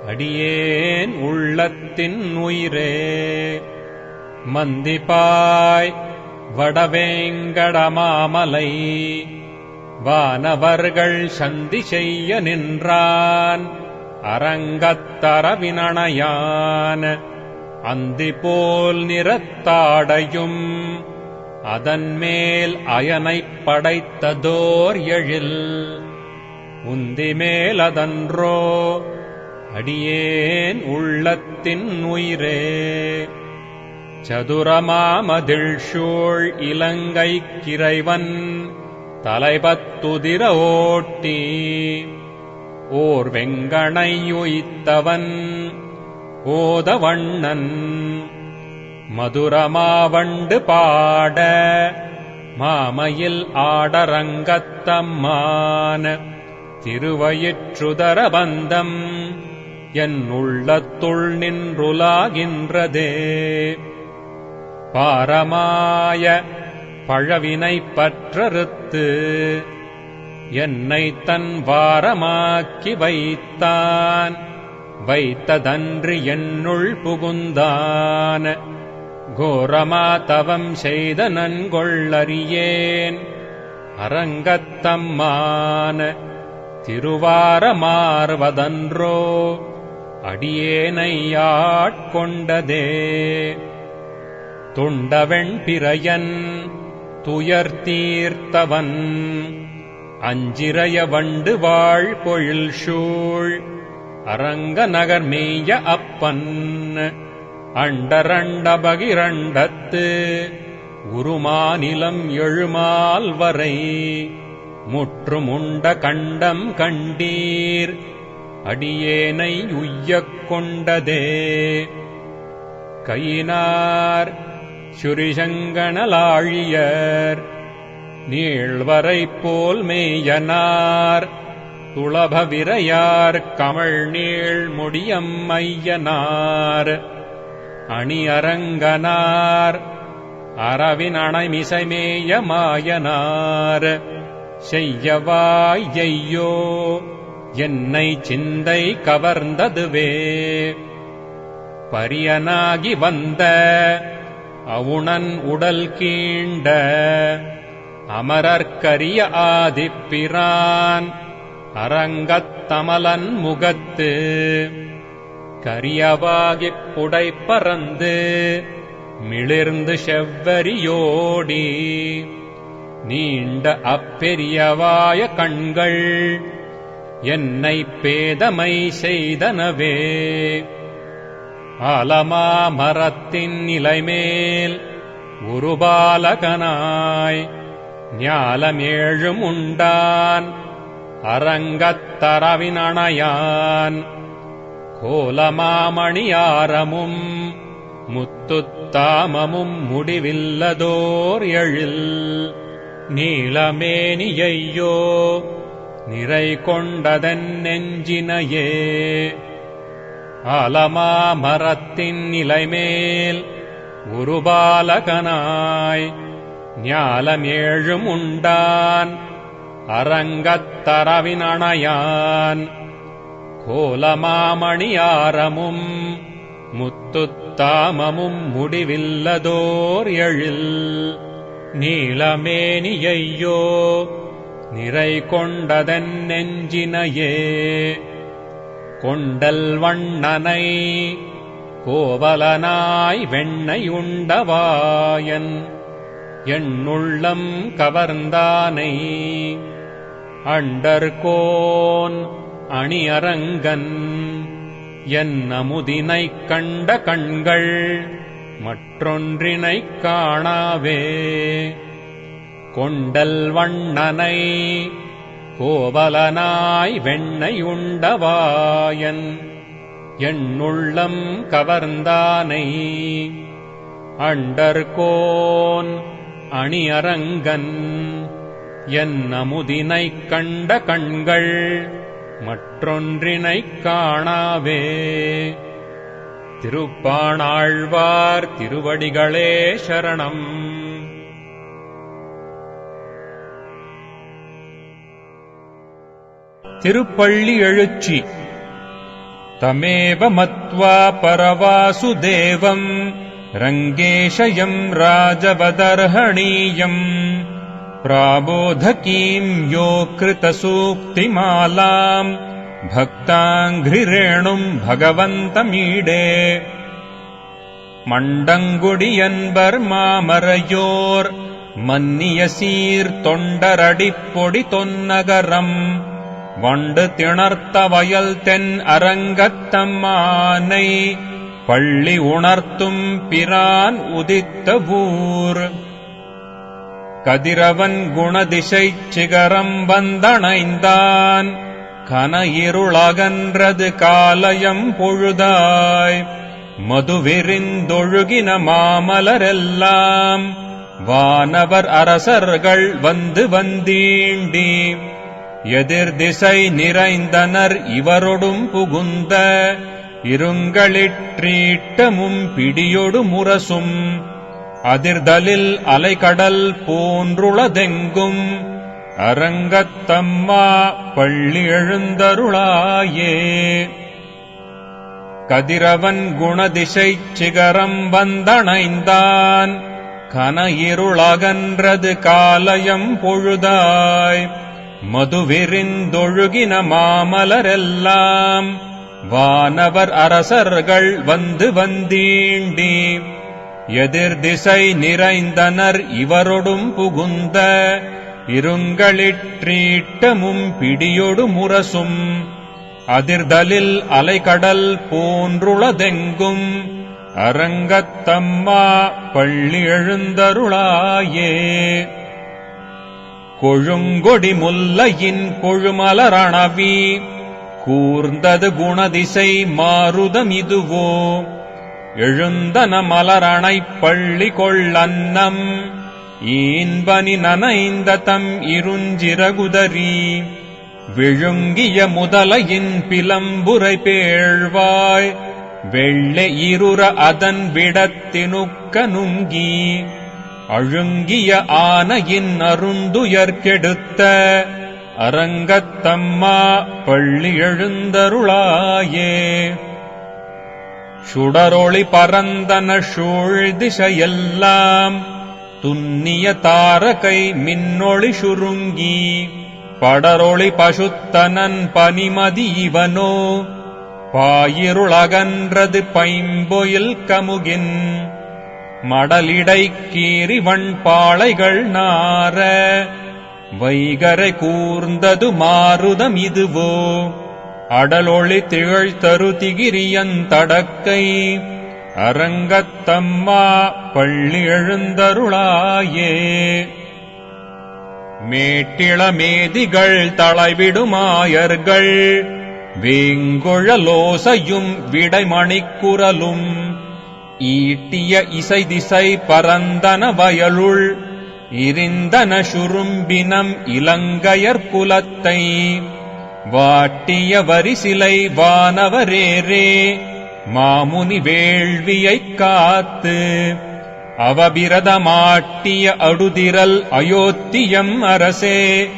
அடியேன் உள்ளத்தின் உயிரே மந்திப்பாய் வடவேங்கடமாமலை வானவர்கள் சந்தி செய்ய நின்றான் அரங்கத்தரவினணையான் அந்திபோல் நிறத்தாடையும் அதன்மேல் அயனைப் படைத்ததோர் எழில் உந்திமேல் அதன்றோ அடியேன் உள்ளத்தின் உயிரே. சதுரமாமதில் சூழ் இலங்கைக்கிறைவன் தலைபத்துதிர ஓட்டி ஓர் வெங்கணையுய்த்தவன் ஓதவண்ணன் மதுரமாவண்டு பாட மாமையில் ஆடரங்கத்தம்மான திருவயிற்றுதர பந்தம் என் உள்ளத்துள் நின்றுலாகின்றதே. பாரமாய பழவினை பற்றறுத்து என்னை தன் வாரமாக்கி வைத்தான் வைத்ததன்று என்னுள் புகுந்தான் கோரமா தவம் செய்த நன்கொள்ளறியேன் அரங்கத்தம்மான திருவாரமார்வதன்றோ அடியேனையாட்கொண்டதே. துண்டவெண் பிறையன் துயர் தீர்த்தவன் அஞ்சிறைய வண்டு வாழ் பொழில் சூழ் அரங்க நகர் மேய அப்பன் அண்டரண்ட பகிரண்டத்து குருமாநிலம் எழுமால் வரை முற்றுமுண்ட கண்டம் கண்டீர் அடியேனை உய்யக் கொண்டதே. கையினார் சுரிசங்கணலாழியர் நீள்வரை போல் மேயனார் துளபவிரையார் கமழ் நீள் முடியம்மையனார் அணியரங்கனார் அரவின் அணைமிசைமேய மாயனார் செய்யவாய் ஐயோ என்னை சிந்தை கவர்ந்ததுவே. பரியனாகி வந்த அவுணன் உடல் கீண்ட அமரர்க்கரிய ஆதிப்பிரான் அரங்கத்தமலன் முகத்து கரியவாகிப் புடைப்பறந்து மிளிர்ந்து செவ்வரியோடி நீண்ட அப்பெரியவாய கண்கள் என்னை பேதமை செய்தனவே. ஆலமா மரத்தின் நிலைமேல் குருபாலகனாய் ஞாலமேழும் உண்டான் அரங்கத்தரவினணையான் கோலமாமணியாரமும் முத்துத்தாமமும் முடிவில்லதோர் எழில் நீலமேனியையோ நிறை கொண்டதன் நெஞ்சினையே. ஆலமா மரத்தின் நிலைமேல் குருபாலகனாய் ஞாலமேழும் உண்டான் அரங்கத்தரவினணையான் கோலமாமணியாரமும் முத்துத்தாமமும் முடிவில்லதோர் எழில் நீலமேனியையோ நிறை கொண்டதன் நெஞ்சினையே. கொண்டல் வண்ணனை கோவலனாய் வெண்ணையுண்டவாயன் என்னுள்ளம் கவர்ந்தானை அண்டர்கோன் அணியரங்கன் என் அமுதினைக் கண்ட கண்கள் மற்றொன்றினைக் காணாவே. கொண்டல் வண்ணனை கோவலனாய் வெண்ணையுண்டவாயன் என்னுள்ளம் கவர்ந்தானை அண்டர்கோன் அணியரங்கன் என் அமுதினைக் கண்ட கண்கள் மற்றொன்றினைக் காணாவே. திருப்பாணாழ்வார் திருவடிகளே சரணம். திருப்பள்ளி எழுச்சி. தமேவ மத்வா பரவாசுதேவம் ரங்கேஷயம் ராஜவதர்ஹணீயம் प्राबोधकीं यो कृतसूक्तिमालाम् भक्ताङ्घ्रिरेणुम् भगवन्तमीडे. மண்டங்குடியன்பர் மாமரையோர் மன்னிய சீர் தொண்டரடிப்பொடி தொன்னகரம் வண்டு திணர்த்த வயல் தென் அரங்கத்தம்மானை பள்ளி உணர்த்தும் பிரான் உதித்த ஊர் கதிரவன் குணதிசைச் சிகரம் வந்தணைந்தான் கன இருளகன்றது காலயம் பொழுதாய் மதுவிரிந்தொழுகின மாமலரெல்லாம் வானவர் அரசர்கள் வந்து வந்தீண்டி எதிர் திசை நிறைந்தனர் இவரொடும் புகுந்த இருங்களிற்றீட்டமும் பிடியொடு முரசும் அதிர்தலில் அலைகடல் போன்றுளதெங்கும் அரங்கத்தம்மா பள்ளி எழுந்தருளாயே கதிரவன் குணதிசைச் சிகரம் வந்தணைந்தான் கன இருளகன்றது காலயம் பொழுதாய் மதுவிரிந்தொழுகின மாமலரெல்லாம் வானவர் அரசர்கள் வந்து வந்தீண்டி எதிர் திசை நிறைந்தனர் இவரொடும் புகுந்த இருங்களிற்றீட்டமும் பிடியொடு முரசும் அதிர்தலில் அலைகடல் போன்றுளதெங்கும் அரங்கத்தம்மா பள்ளி எழுந்தருளாயே கொழுங்கொடி முல்லையின் கொழுமலரணவி கூர்ந்தது குணதிசை மாருதமிதுவோ எழுந்தன மலரணைப் பள்ளி கொள்ளன்னம் ஈன்பனி நனைந்த தம் இருஞ்சிறகுதரி விழுங்கிய முதலையின் பிலம்புரை பேழ்வாய் வெள்ளை இருற அதன் விடத்தினுக்க நுங்கி அழுங்கிய ஆனையின் அருந்துயர் கெடுத்த அரங்கத்தம்மா பள்ளி எழுந்தருளாயே சுடரொளி பரந்தன சூழ் திசையெல்லாம் துன்னிய தாரகை மின்னொளி சுருங்கி படரொளி பசுத்தனன் பனிமதி இவனோ பாயிருளகன்றது பைம்பொயில் கமுகின் மடலிடை கீரிவன் பாளைகள் நார வைகரை கூர்ந்தது மாருதம் இதுவோ அடலொளி திகழ்தரு திகிரியந்தடக்கை அரங்கத்தம்மா பள்ளி எழுந்தருளாயே மேட்டிளமேதிகள் தளைவிடுமாயர்கள் வேங்குழலோசையும் விடைமணிக்குரலும் ஈட்டிய இசை திசை பரந்தன வயலுள் இருந்தன சுரும்பினம் இலங்கையர் குலத்தை வாட்டிய வரிசிலை வானவரேரே மாமுனி வேள்வியைக் காத்து அவபிரதமாட்டிய அடுதிரல் அயோத்தியம் அரசே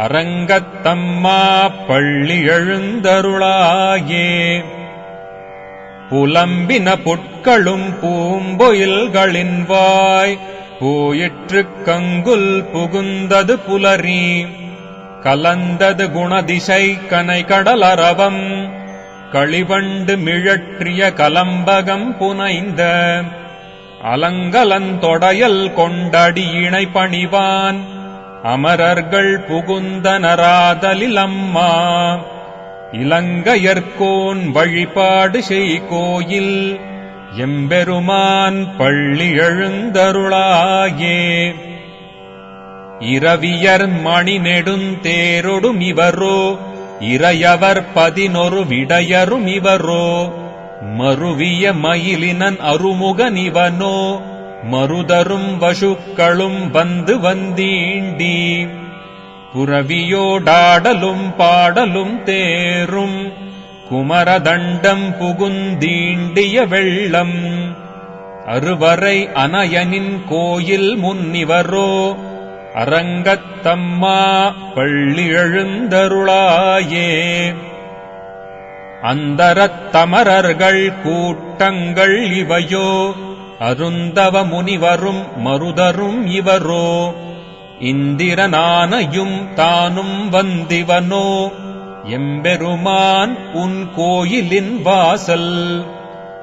அரங்கத்தம்மா பள்ளி எழுந்தருளாயே புலம்பின புட்களும் பூம்பொயில்களின் வாய் போயிற்றுக் கங்குல் புகுந்தது புலரி கலந்தது குணதிசை கனை கடலரவம் களிவண்டு மிழற்றிய கலம்பகம் புனைந்த அலங்கலந்தொடையல் கொண்டடியினை பணிவான் அமரர்கள் புகுந்தனராதலில் அம்மா இலங்கையர்கோன் வழிபாடு செய் கோயில் எம்பெருமான் பள்ளி எழுந்தருளாயே இரவியர் மணி நெடுந்தேரொடும் இவரோ இறையவர் 11 விடையரும் இவரோ மருவிய மயிலினன் அருமுகனிவனோ மருதரும் வசுக்களும் வந்து வந்தீண்டி புரவியோடாடலும் பாடலும் தேரும் குமரதண்டம் புகுந்தீண்டிய வெள்ளம் அருவரை அனயனின் கோயில் முன்னிவரோ அரங்கத்தம்மா பள்ளி எழுந்தருளாயே அந்தரத்தமரர்கள் கூட்டங்கள் இவையோ அருந்தவ முனிவரும் மருதரும் இவரோ இந்திரனானையும் தானும் வந்திவனோ எம்பெருமான் உன் கோயிலின் வாசல்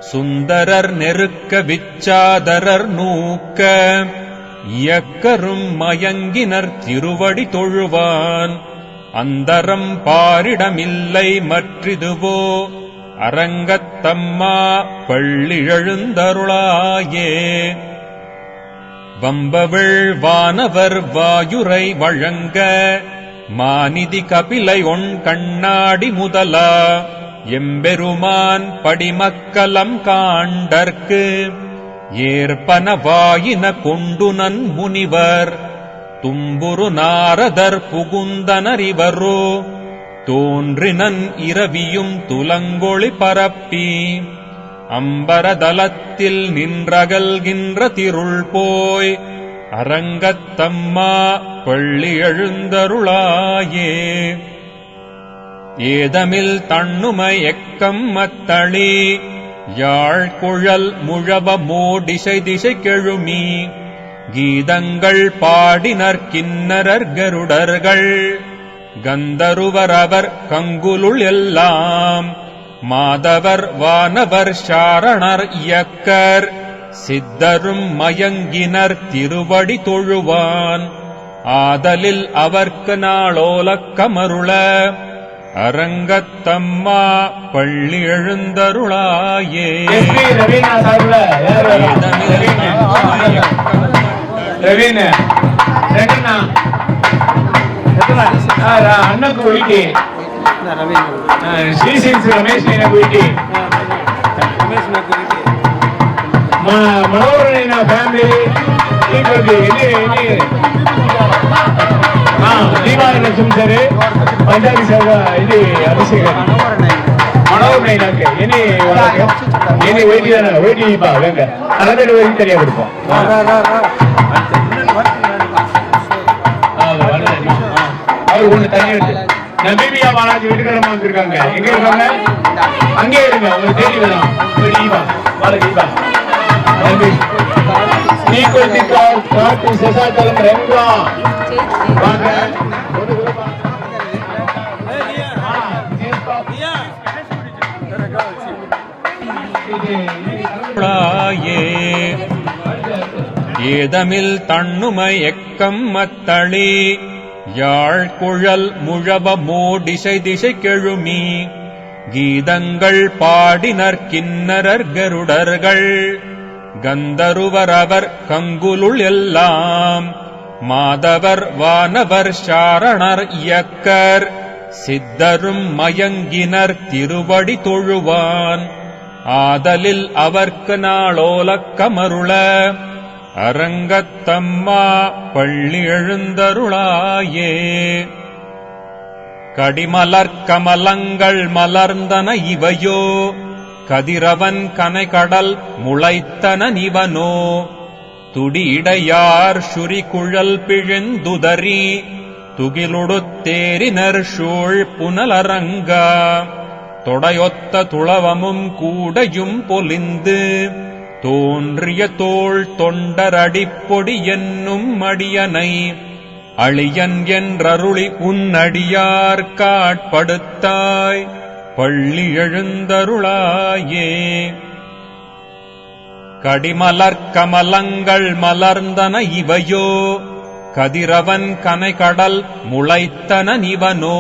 சுந்தரர் நெருக்க விச்சாதரர் நூக்க இயக்கரும் மயங்கினர் திருவடி தொழுவான் அந்தரம் பாரிடமில்லை மற்றிதுவோ அரங்கத்தம்மா பள்ளியெழுந்தருளாயே. வம்பவிழ் வானவர் வாயுரை வழங்க மாநிதி கபிலை ஒன் கண்ணாடி முதலா எம்பெருமான் படிமக்கலம் காண்டற்கு ஏற்பன வாயின கொண்டுனன் முனிவர் தும்புரு நாரதர் புகுந்தனரிவரோ தோன்றினன் இரவியும் துலங்கொளி பரப்பி அம்பரதலத்தில் நின்றகல்கின்ற திருள் போய் அரங்கத்தம்மா பள்ளி எழுந்தருளாயே. ஏதமில் தண்ணுமை எக்கம் மத்தளி யாழ்குழல் முழவ மோடிசை திசை கெழுமி கீதங்கள் பாடினர் கிண்ணரர் கருடர்கள் கந்தருவர் அவர் கங்குலுள் எல்லாம் மாதவர் வானவர் சாரணர் இயக்கர் சித்தரும் மயங்கினர் திருவடி தொழுவான் ஆதலில் அவர்க்கு நாளோலக்கமருள அரங்கத்தம்மா பள்ளி எழுந்தருளாயே. அண்ணக்கு வீட்டி శ్రీశైల్స్ రమేష్ వీటి మనోహరమైన ఫ్యామిలీ దీపావళి లక్ష్మి సరే పంజాబీ సేవ ఇది అభిషేకం మనோహரమైన இனி வெயிட்டிப்பா வெங்க அறந்தடி வரைக்கும் தெரிய கொடுப்போம். அவர் ஒண்ணு தண்ணி எடுத்து நபிபியா பாலாஜி வீட்டுக்காரமா வந்திருக்காங்க. எங்க இருக்காங்க? அங்கே இருங்க, உங்களுக்கு தேடி வரும். சேஷாச்சலம் ரெங்கா வாங்க. ஏதமில் தண்ணுமை எக்கம் மத்தளி யாழ்குழல் முழவ மோடிசை திசை கெழுமி கீதங்கள் பாடினர் கிண்ணரர் கருடர்கள் கந்தருவர் அவர் கங்குலுள் எல்லாம் மாதவர் வானவர் சாரணர் இயக்கர் சித்தரும் மயங்கினர் திருவடி தொழுவான் ஆதலில் அவர்க்கு நாளோலக்கமருள அரங்கத்தம்மா பள்ளி எழுந்தருளாயே. கடிமலர் கமலங்கள் மலர்ந்தன இவையோ கதிரவன் கனைகடல் முளைத்தன நிவனோ துடியிடையார் சுரிகுழல் பிழிந்துதறி துகிலுடுத்தேரினர் சூழ் புனலரங்கா தொடையொத்த துளவமும் கூடையும் பொலிந்து தோன்றிய தோள் தொண்டரடிப்பொடி என்னும் அடியனை அழியன் என்றருளி உன்னடியார் காட்படுத்தாய் பள்ளி எழுந்தருளாயே. கடிமலர் கமலங்கள் மலர்ந்தன இவையோ கதிரவன் கனைகடல் முளைத்தன நிவனோ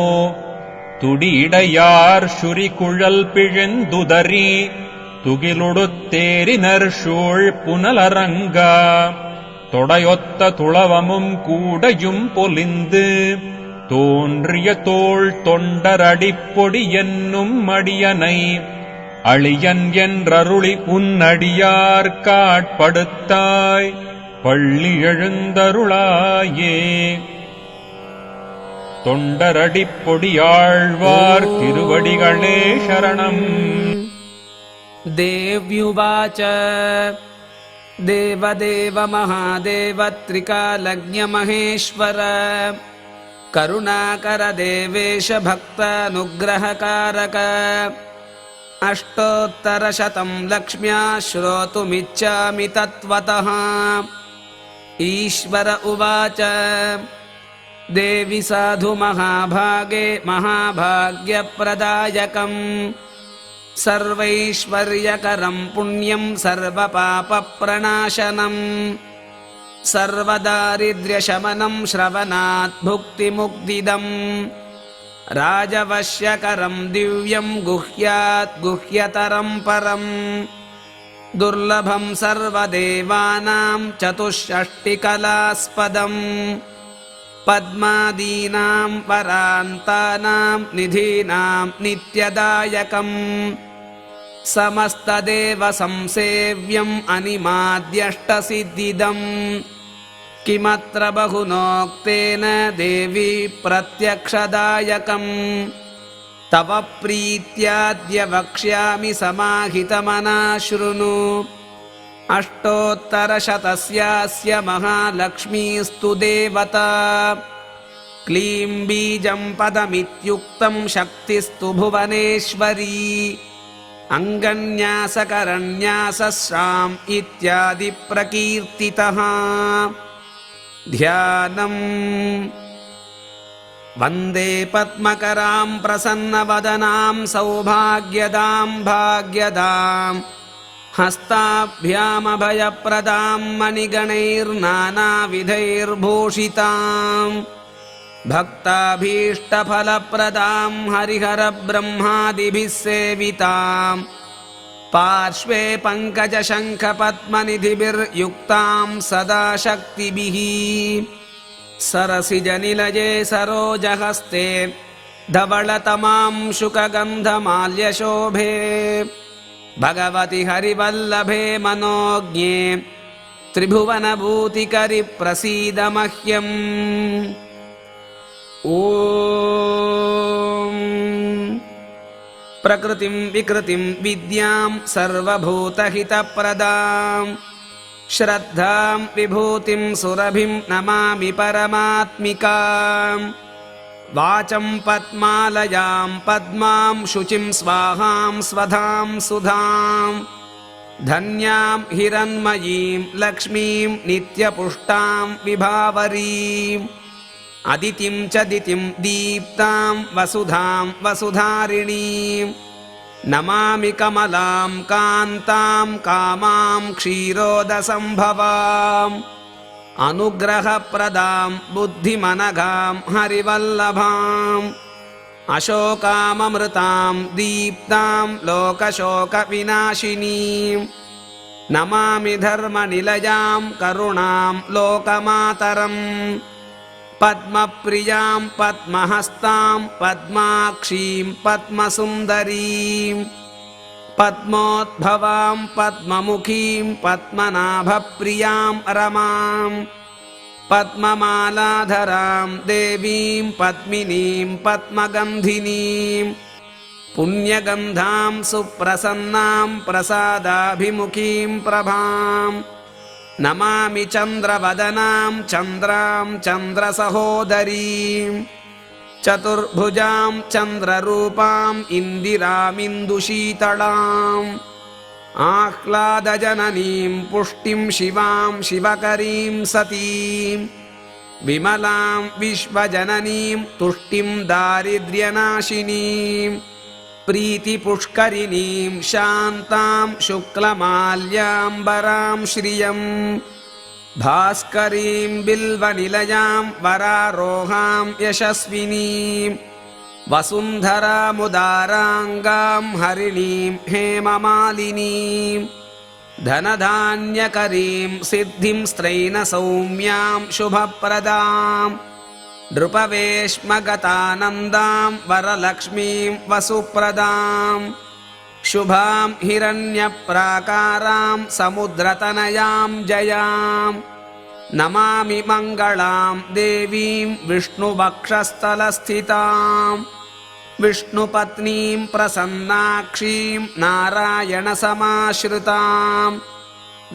துடியிடையார் சுரிகுழல் பிழிந்துதறி துகிலுடுத்தேரினர் சூழ் புனலரங்கா தொடையொத்த துளவமும் கூடையும் பொலிந்து தோன்றிய தோள் தொண்டரடிப்பொடி என்னும் அடியனை அழியன் என்றருளி உன்னடியார் காட்படுத்தாய் பள்ளி எழுந்தருளாயே. தொண்டரடிப்பொடியாழ்வார் திருவடிகளே சரணம். देव्युवाच देवदेव महादेव त्रिकालज्ञमहेश्वर करुणाकर देवेश भक्तानुग्रहकारक अष्टोत्तरशतं लक्ष्म्या श्रोतुमिच्छामि तत्त्वतः. ईश्वर उवाच देवि साधु महाभागे महाभाग्यप्रदायकम् सर्वैश्वर्यकरं पुण्यं सर्वपापप्रणाशनम् सर्वदारिद्र्यशमनं श्रवणात् भुक्तिमुक्तिदम् राजवश्यकरं दिव्यं गुह्यात् गुह्यतरं परम् दुर्लभं सर्वदेवानां चतुष्षष्टिकलास्पदम् पद्मादीनां परान्तानां निधीनां नित्यदायकम् समस्तदेव संसेव्यम् अनिमाद्यष्टसिद्धिदम् किमत्र बहुनोक्तेन देवी प्रत्यक्षदायकम् तव प्रीत्याद्य वक्ष्यामि समाहितमनः शृणु अष्टोत्तरशतस्यास्य महालक्ष्मीस्तु देवता क्लीं बीजं पदमित्युक्तं शक्तिस्तु भुवनेश्वरी अङ्गन्यासकरन्यासस्राम् इत्यादि प्रकीर्तितः ध्यानम् वन्दे पद्मकरां प्रसन्नवदनां सौभाग्यदां भाग्यदां हस्ताभ्यामभयप्रदां मणिगणैर्नानाविधैर्भूषितां भक्ताभीष्टफलप्रदां हरिहरब्रह्मादिभिः सेवितां पार्श्वे पङ्कजशङ्खपद्मनिधिभिर्युक्तां सदा शक्तिभिः सरसिजनिलये सरोजहस्ते धवळतमां शुकगन्धमाल्यशोभे भगवति हरिवल्लभे मनोज्ञे त्रिभुवनभूतिकरि प्रसीद मह्यम् ॐ प्रकृतिं विकृतिं विद्यां सर्वभूतहितप्रदां श्रद्धां विभूतिं सुरभिं नमामि परमात्मिकां वाचं पद्मालयां पद्मां शुचिं स्वाहां स्वधां सुधां धन्यां हिरण्मयीं लक्ष्मीं नित्यपुष्टां विभावरीम् अदितिं च दितिं दीप्तां वसुधां वसुधारिणीं नमामि कमलां कान्तां कामां क्षीरोदसम्भवाम् अनुग्रहप्रदां बुद्धिमनघां हरिवल्लभाम् अशोकाममृतां दीप्तां लोकशोकविनाशिनीं नमामि धर्मनिलयां करुणां लोकमातरम् पद्मप्रियां पद्महस्तां पद्माक्षीं पद्मसुन्दरीं पद्मोद्भवां पद्ममुखीं पद्मनाभप्रियां रमां पद्ममालाधरां देवीं पद्मिनीं पद्मगन्धिनीं पुण्यगन्धां सुप्रसन्नां प्रसादाभिमुखीं प्रभां नमामि चन्द्रवदनां चन्द्रां चन्द्रसहोदरीं चतुर्भुजां चन्द्ररूपां इन्दिरामिन्दुशीतलाम् आह्लादजननीं पुष्टिं शिवां शिवकरीं सतीं विमलां विश्वजननीं तुष्टिं दारिद्र्यनाशिनीं प्रीतिपुष्करिणीं शान्तां शुक्लमाल्याम्बरां श्रियम् भास्करीं बिल्वनिलयां वरारोहां यशस्विनीं वसुन्धरामुदाराङ्गां हरिणीं हेममालिनीं धनधान्यकरीं सिद्धिं स्त्रैणसौम्यां शुभप्रदां नृपवेश्मगतानन्दां वरलक्ष्मीं वसुप्रदां शुभां हिरण्यप्राकारां समुद्रतनयां जयां नमामि मङ्गलां देवीं विष्णुवक्षस्थलस्थितां विष्णुपत्नीं प्रसन्नाक्षीं नारायणसमाश्रितां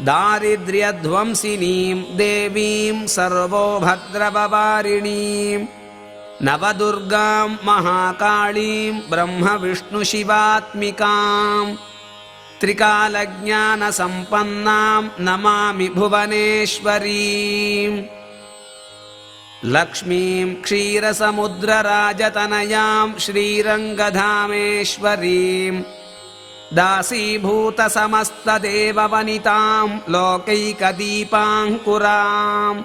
दारिद्र्यध्वंसिनीं देवीं सर्वोभद्रववारिणीं नवदुर्गां महाकाळीं ब्रह्मविष्णुशिवात्मिकां त्रिकालज्ञानसम्पन्नां नमामि भुवनेश्वरीं लक्ष्मीं क्षीरसमुद्रराजतनयां श्रीरङ्गधामेश्वरीं दासीभूतसमस्तदेववनितां लोकैकदीपाङ्कुराम्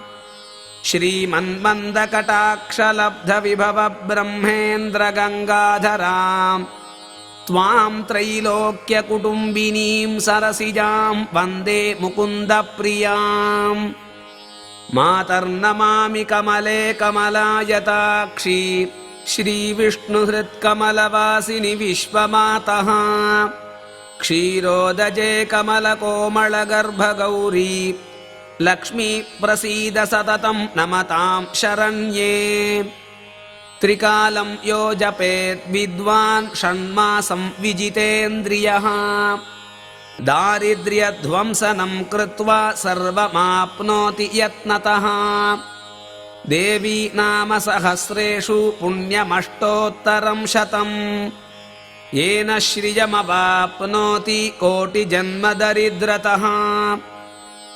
श्रीमन्मन्दकटाक्षलब्धविभवब्रह्मेन्द्रगङ्गाधराम् त्वां त्रैलोक्यकुटुम्बिनीं सरसिजां वन्दे मुकुन्दप्रियाम् मातर्नमामि कमले कमलायताक्षी श्रीविष्णुहृत्कमलवासिनि विश्वमातः क्षीरोदजे कमलकोमलगर्भगौरी लक्ष्मी प्रसीद सततं नमतां शरण्ये त्रिकालं यो जपेत् विद्वान् षण्मासं विजितेन्द्रियः दारिद्र्यध्वंसनं कृत्वा सर्वमाप्नोति यत्नतः देवी नाम सहस्रेषु पुण्यमष्टोत्तरं शतम् येन श्रियमवाप्नोति कोटिजन्मदरिद्रतः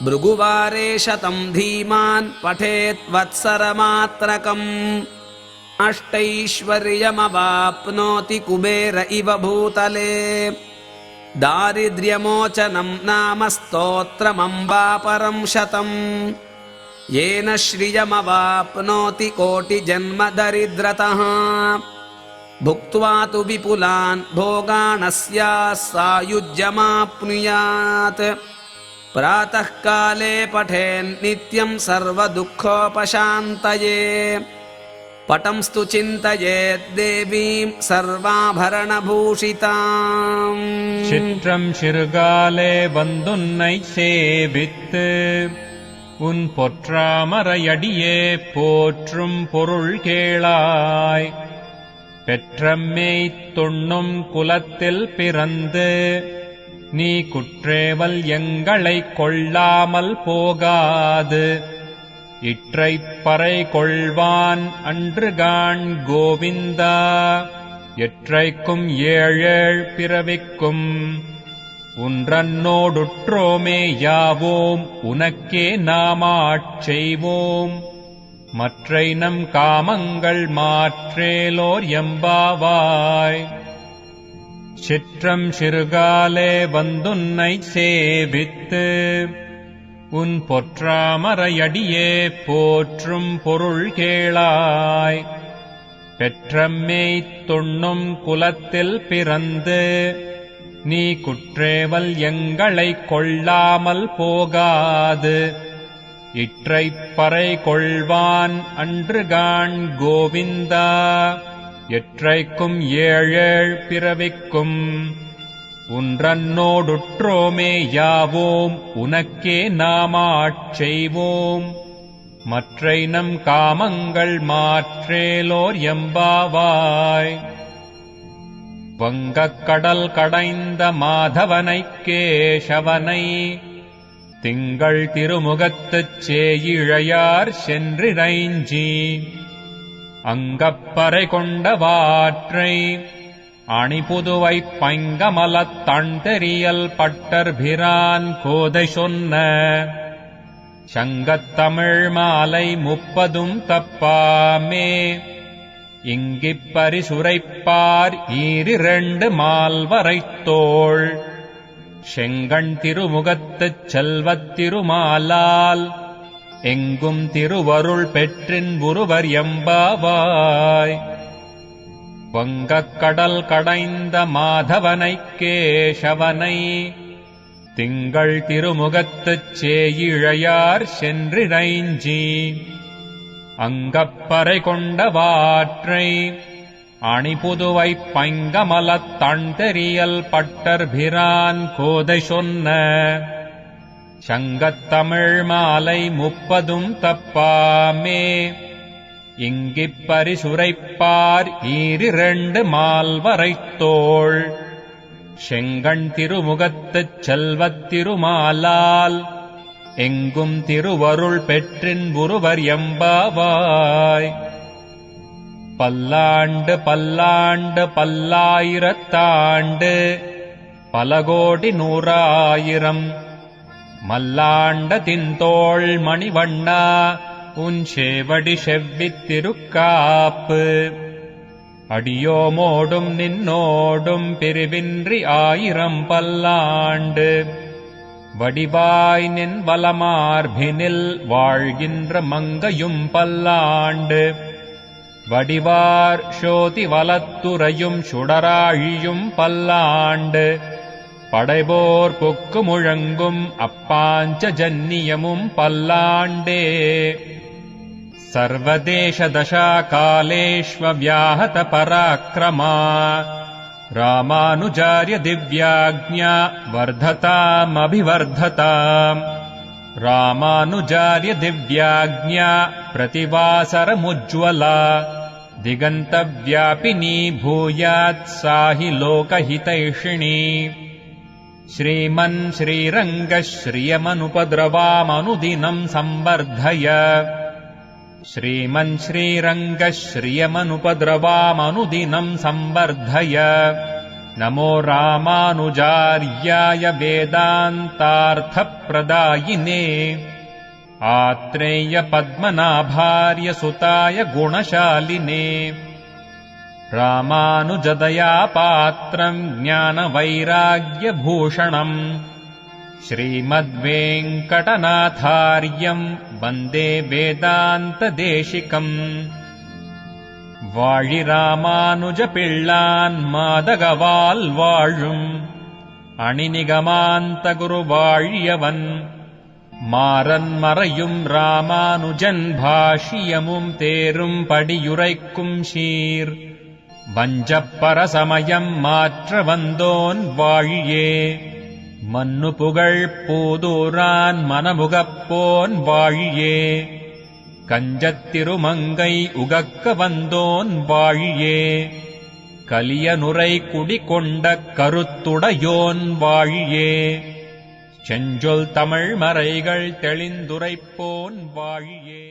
भृगुवारे शतं धीमान् पठेत् वत्सरमात्रकम् अष्टैश्वर्यमवाप्नोति कुबेर इव भूतले दारिद्र्यमोचनं नाम स्तोत्रमम्बापरं शतम् येन श्रियमवाप्नोति कोटिजन्मदरिद्रतः भुक्त्वा तु विपुलान् भोगानस्याः सायुज्यमाप्नुयात् प्रातःकाले पठेन्नित्यं सर्वदुःखोपशान्तये पटंस्तु चिन्तयेत् देवीं सर्वाभरणभूषिताम् சிற்றம் சிறுகாலே வந்துன்னை சேவித்து உன் பொற்றாமரையடியே போற்றும் பொருள் கேளாய் பெற்றம்மைத் தொன்னும் குலத்தில் பிறந்து நீ குற்றேவல் எங்களைக் கொள்ளாமல் போகாது இற்றைப் பறை கொள்வான் அன்றுகாண் கோவிந்தா எற்றைக்கும் ஏழேழ் பிறவிக்கும் உன்றன்னோடுற்றோமே யாவோம் உனக்கே நாமாட் செய்வோம் மற்றை நம் காமங்கள் மாற்றேலோர் எம்பாவாய் சிற்றம் சிறுகாலே வந்துன்னை சேவித்து உன் பொற்றாமரையடியே போற்றும் பொருள் கேளாய் பெற்றம்மைத் தொன்னும் குலத்தில் பிறந்து நீ குற்றேவல் எங்களைக் கொள்ளாமல் போகாது இற்றைப் பறை கொள்வான் அன்றுகாண் கோவிந்தா எற்றைக்கும் ஏழேழ் பிறவிக்கும் உன்றன்னோடுற்றோமே யாவோம் உனக்கே நாமாட் செய்வோம் மற்றை நம் காமங்கள் மாற்றேலோர் எம்பாவாய் வங்கக் கடல் கடைந்த மாதவனைக் கேசவனை திங்கள் திருமுகத்துச் சேயிழையார் சென்றிரைஞ்சி அங்கப்பறை கொண்ட வாற்றை அணிபுதுவைப் பைங்கமலத் தண்டெறியல் பட்டர்பிரான் கோதை சொன்ன சங்கத்தமிழ் மாலை 30 தப்பாமே இங்கிப் பரிசுரைப்பார் ஈரிரண்டு மால்வரைத்தோள் செங்கண் திருமுகத்துச் செல்வத் திருமாலால் எங்கும் திருவருள் பெற்றின் உருவர் எம்பாவாய் வங்கக் கடல் கடைந்த மாதவனைக் கேசவனை திங்கள் திருமுகத்துச் சேயிழையார் சென்றிரைஞ்சி அங்கப்பறை கொண்ட வாற்றை அணிபுதுவைப் பைங்கமலத் தண்டெறியல் பட்டர்பிரான் கோதை சொன்ன சங்கத்தமிழ் மாலை 30 தப்பாமே இங்கிப் பரிசுரைப்பார் ஈரிரண்டு மால்வரைத்தோள் செங்கண் திருமுகத்துச் செல்வத் திருமாலால் எங்கும் திருவருள் பெற்றின் உருவர் எம்பாவாய் பல்லாண்டு பல்லாண்டு பல்லாயிரத்தாண்டு பல கோடி நூறாயிரம் மல்லாண்ட தின்தோள் மணிவண்ணா உன் சேவடி செவ்வித் திருக்காப்பு அடியோமோடும் நின்னோடும் பிரிவின்றி 1000 பல்லாண்டு வடிவாய் நின் வலமார்பினில் வாழ்கின்ற மங்கையும் பல்லாண்டு வடிவார் சோதி வலத்துறையும் சுடராழியும் பல்லாண்டு படைபோர் பொக்கு முழங்கும் அப்பாஞ்ச ஜன்னியமும் பல்லாண்டே சர்வதேச தசா காலேஷ்வவ்யாஹத பராக்ரமா ராமானுஜார்ய திவ்யாக்ஞா வர்ததாமபிவர்ததாம் ராமானுஜார்ய திவ்யாக்ஞா பிரதிவாசரமுஜ்வலா திகந்தவ்யாபினீ பூயாத் சாஹி லோகஹிதைஷிணி ஸ்ரீமன் ஸ்ரீரங்கஸ்ரீயமனுபத்ரவாமனுதினம் சம்வர்தய श्रीमन् श्रीरङ्गश्रियमनुपद्रवामनुदिनं संवर्धय नमो रामानुजार्याय वेदान्तार्थप्रदायिने आत्रेय पद्मनाभार्य सुताय गुणशालिने रामानुजदया पात्रं ज्ञानवैराग्यभूषणम् श्रीमद्वेङ्कटनाथार्यं वन्दे वेदान्तदेशिकम् வாழி ராமானுஜ பிள்ளான் மாதகவால் வாழும் அணிநிகமாந்த குரு வாழியவன் மாறன் மறையும் ராமானுஜன் பாஷ்யமும் தேரும் படியுரைக்கும் சீர் வஞ்சப்பரசமயம் மாற்ற வந்தோன் வாழியே மன்னு புகழ் பூதூரான் மனமுகப்போன் வாழியே கஞ்சத்திருமங்கை உகக்க வந்தோன் வாழியே கலியனுரை குடிகொண்ட கருத்துடையோன் வாழியே செஞ்சொல் தமிழ் மறைகள் தெளிந்துரைப்போன் வாழியே.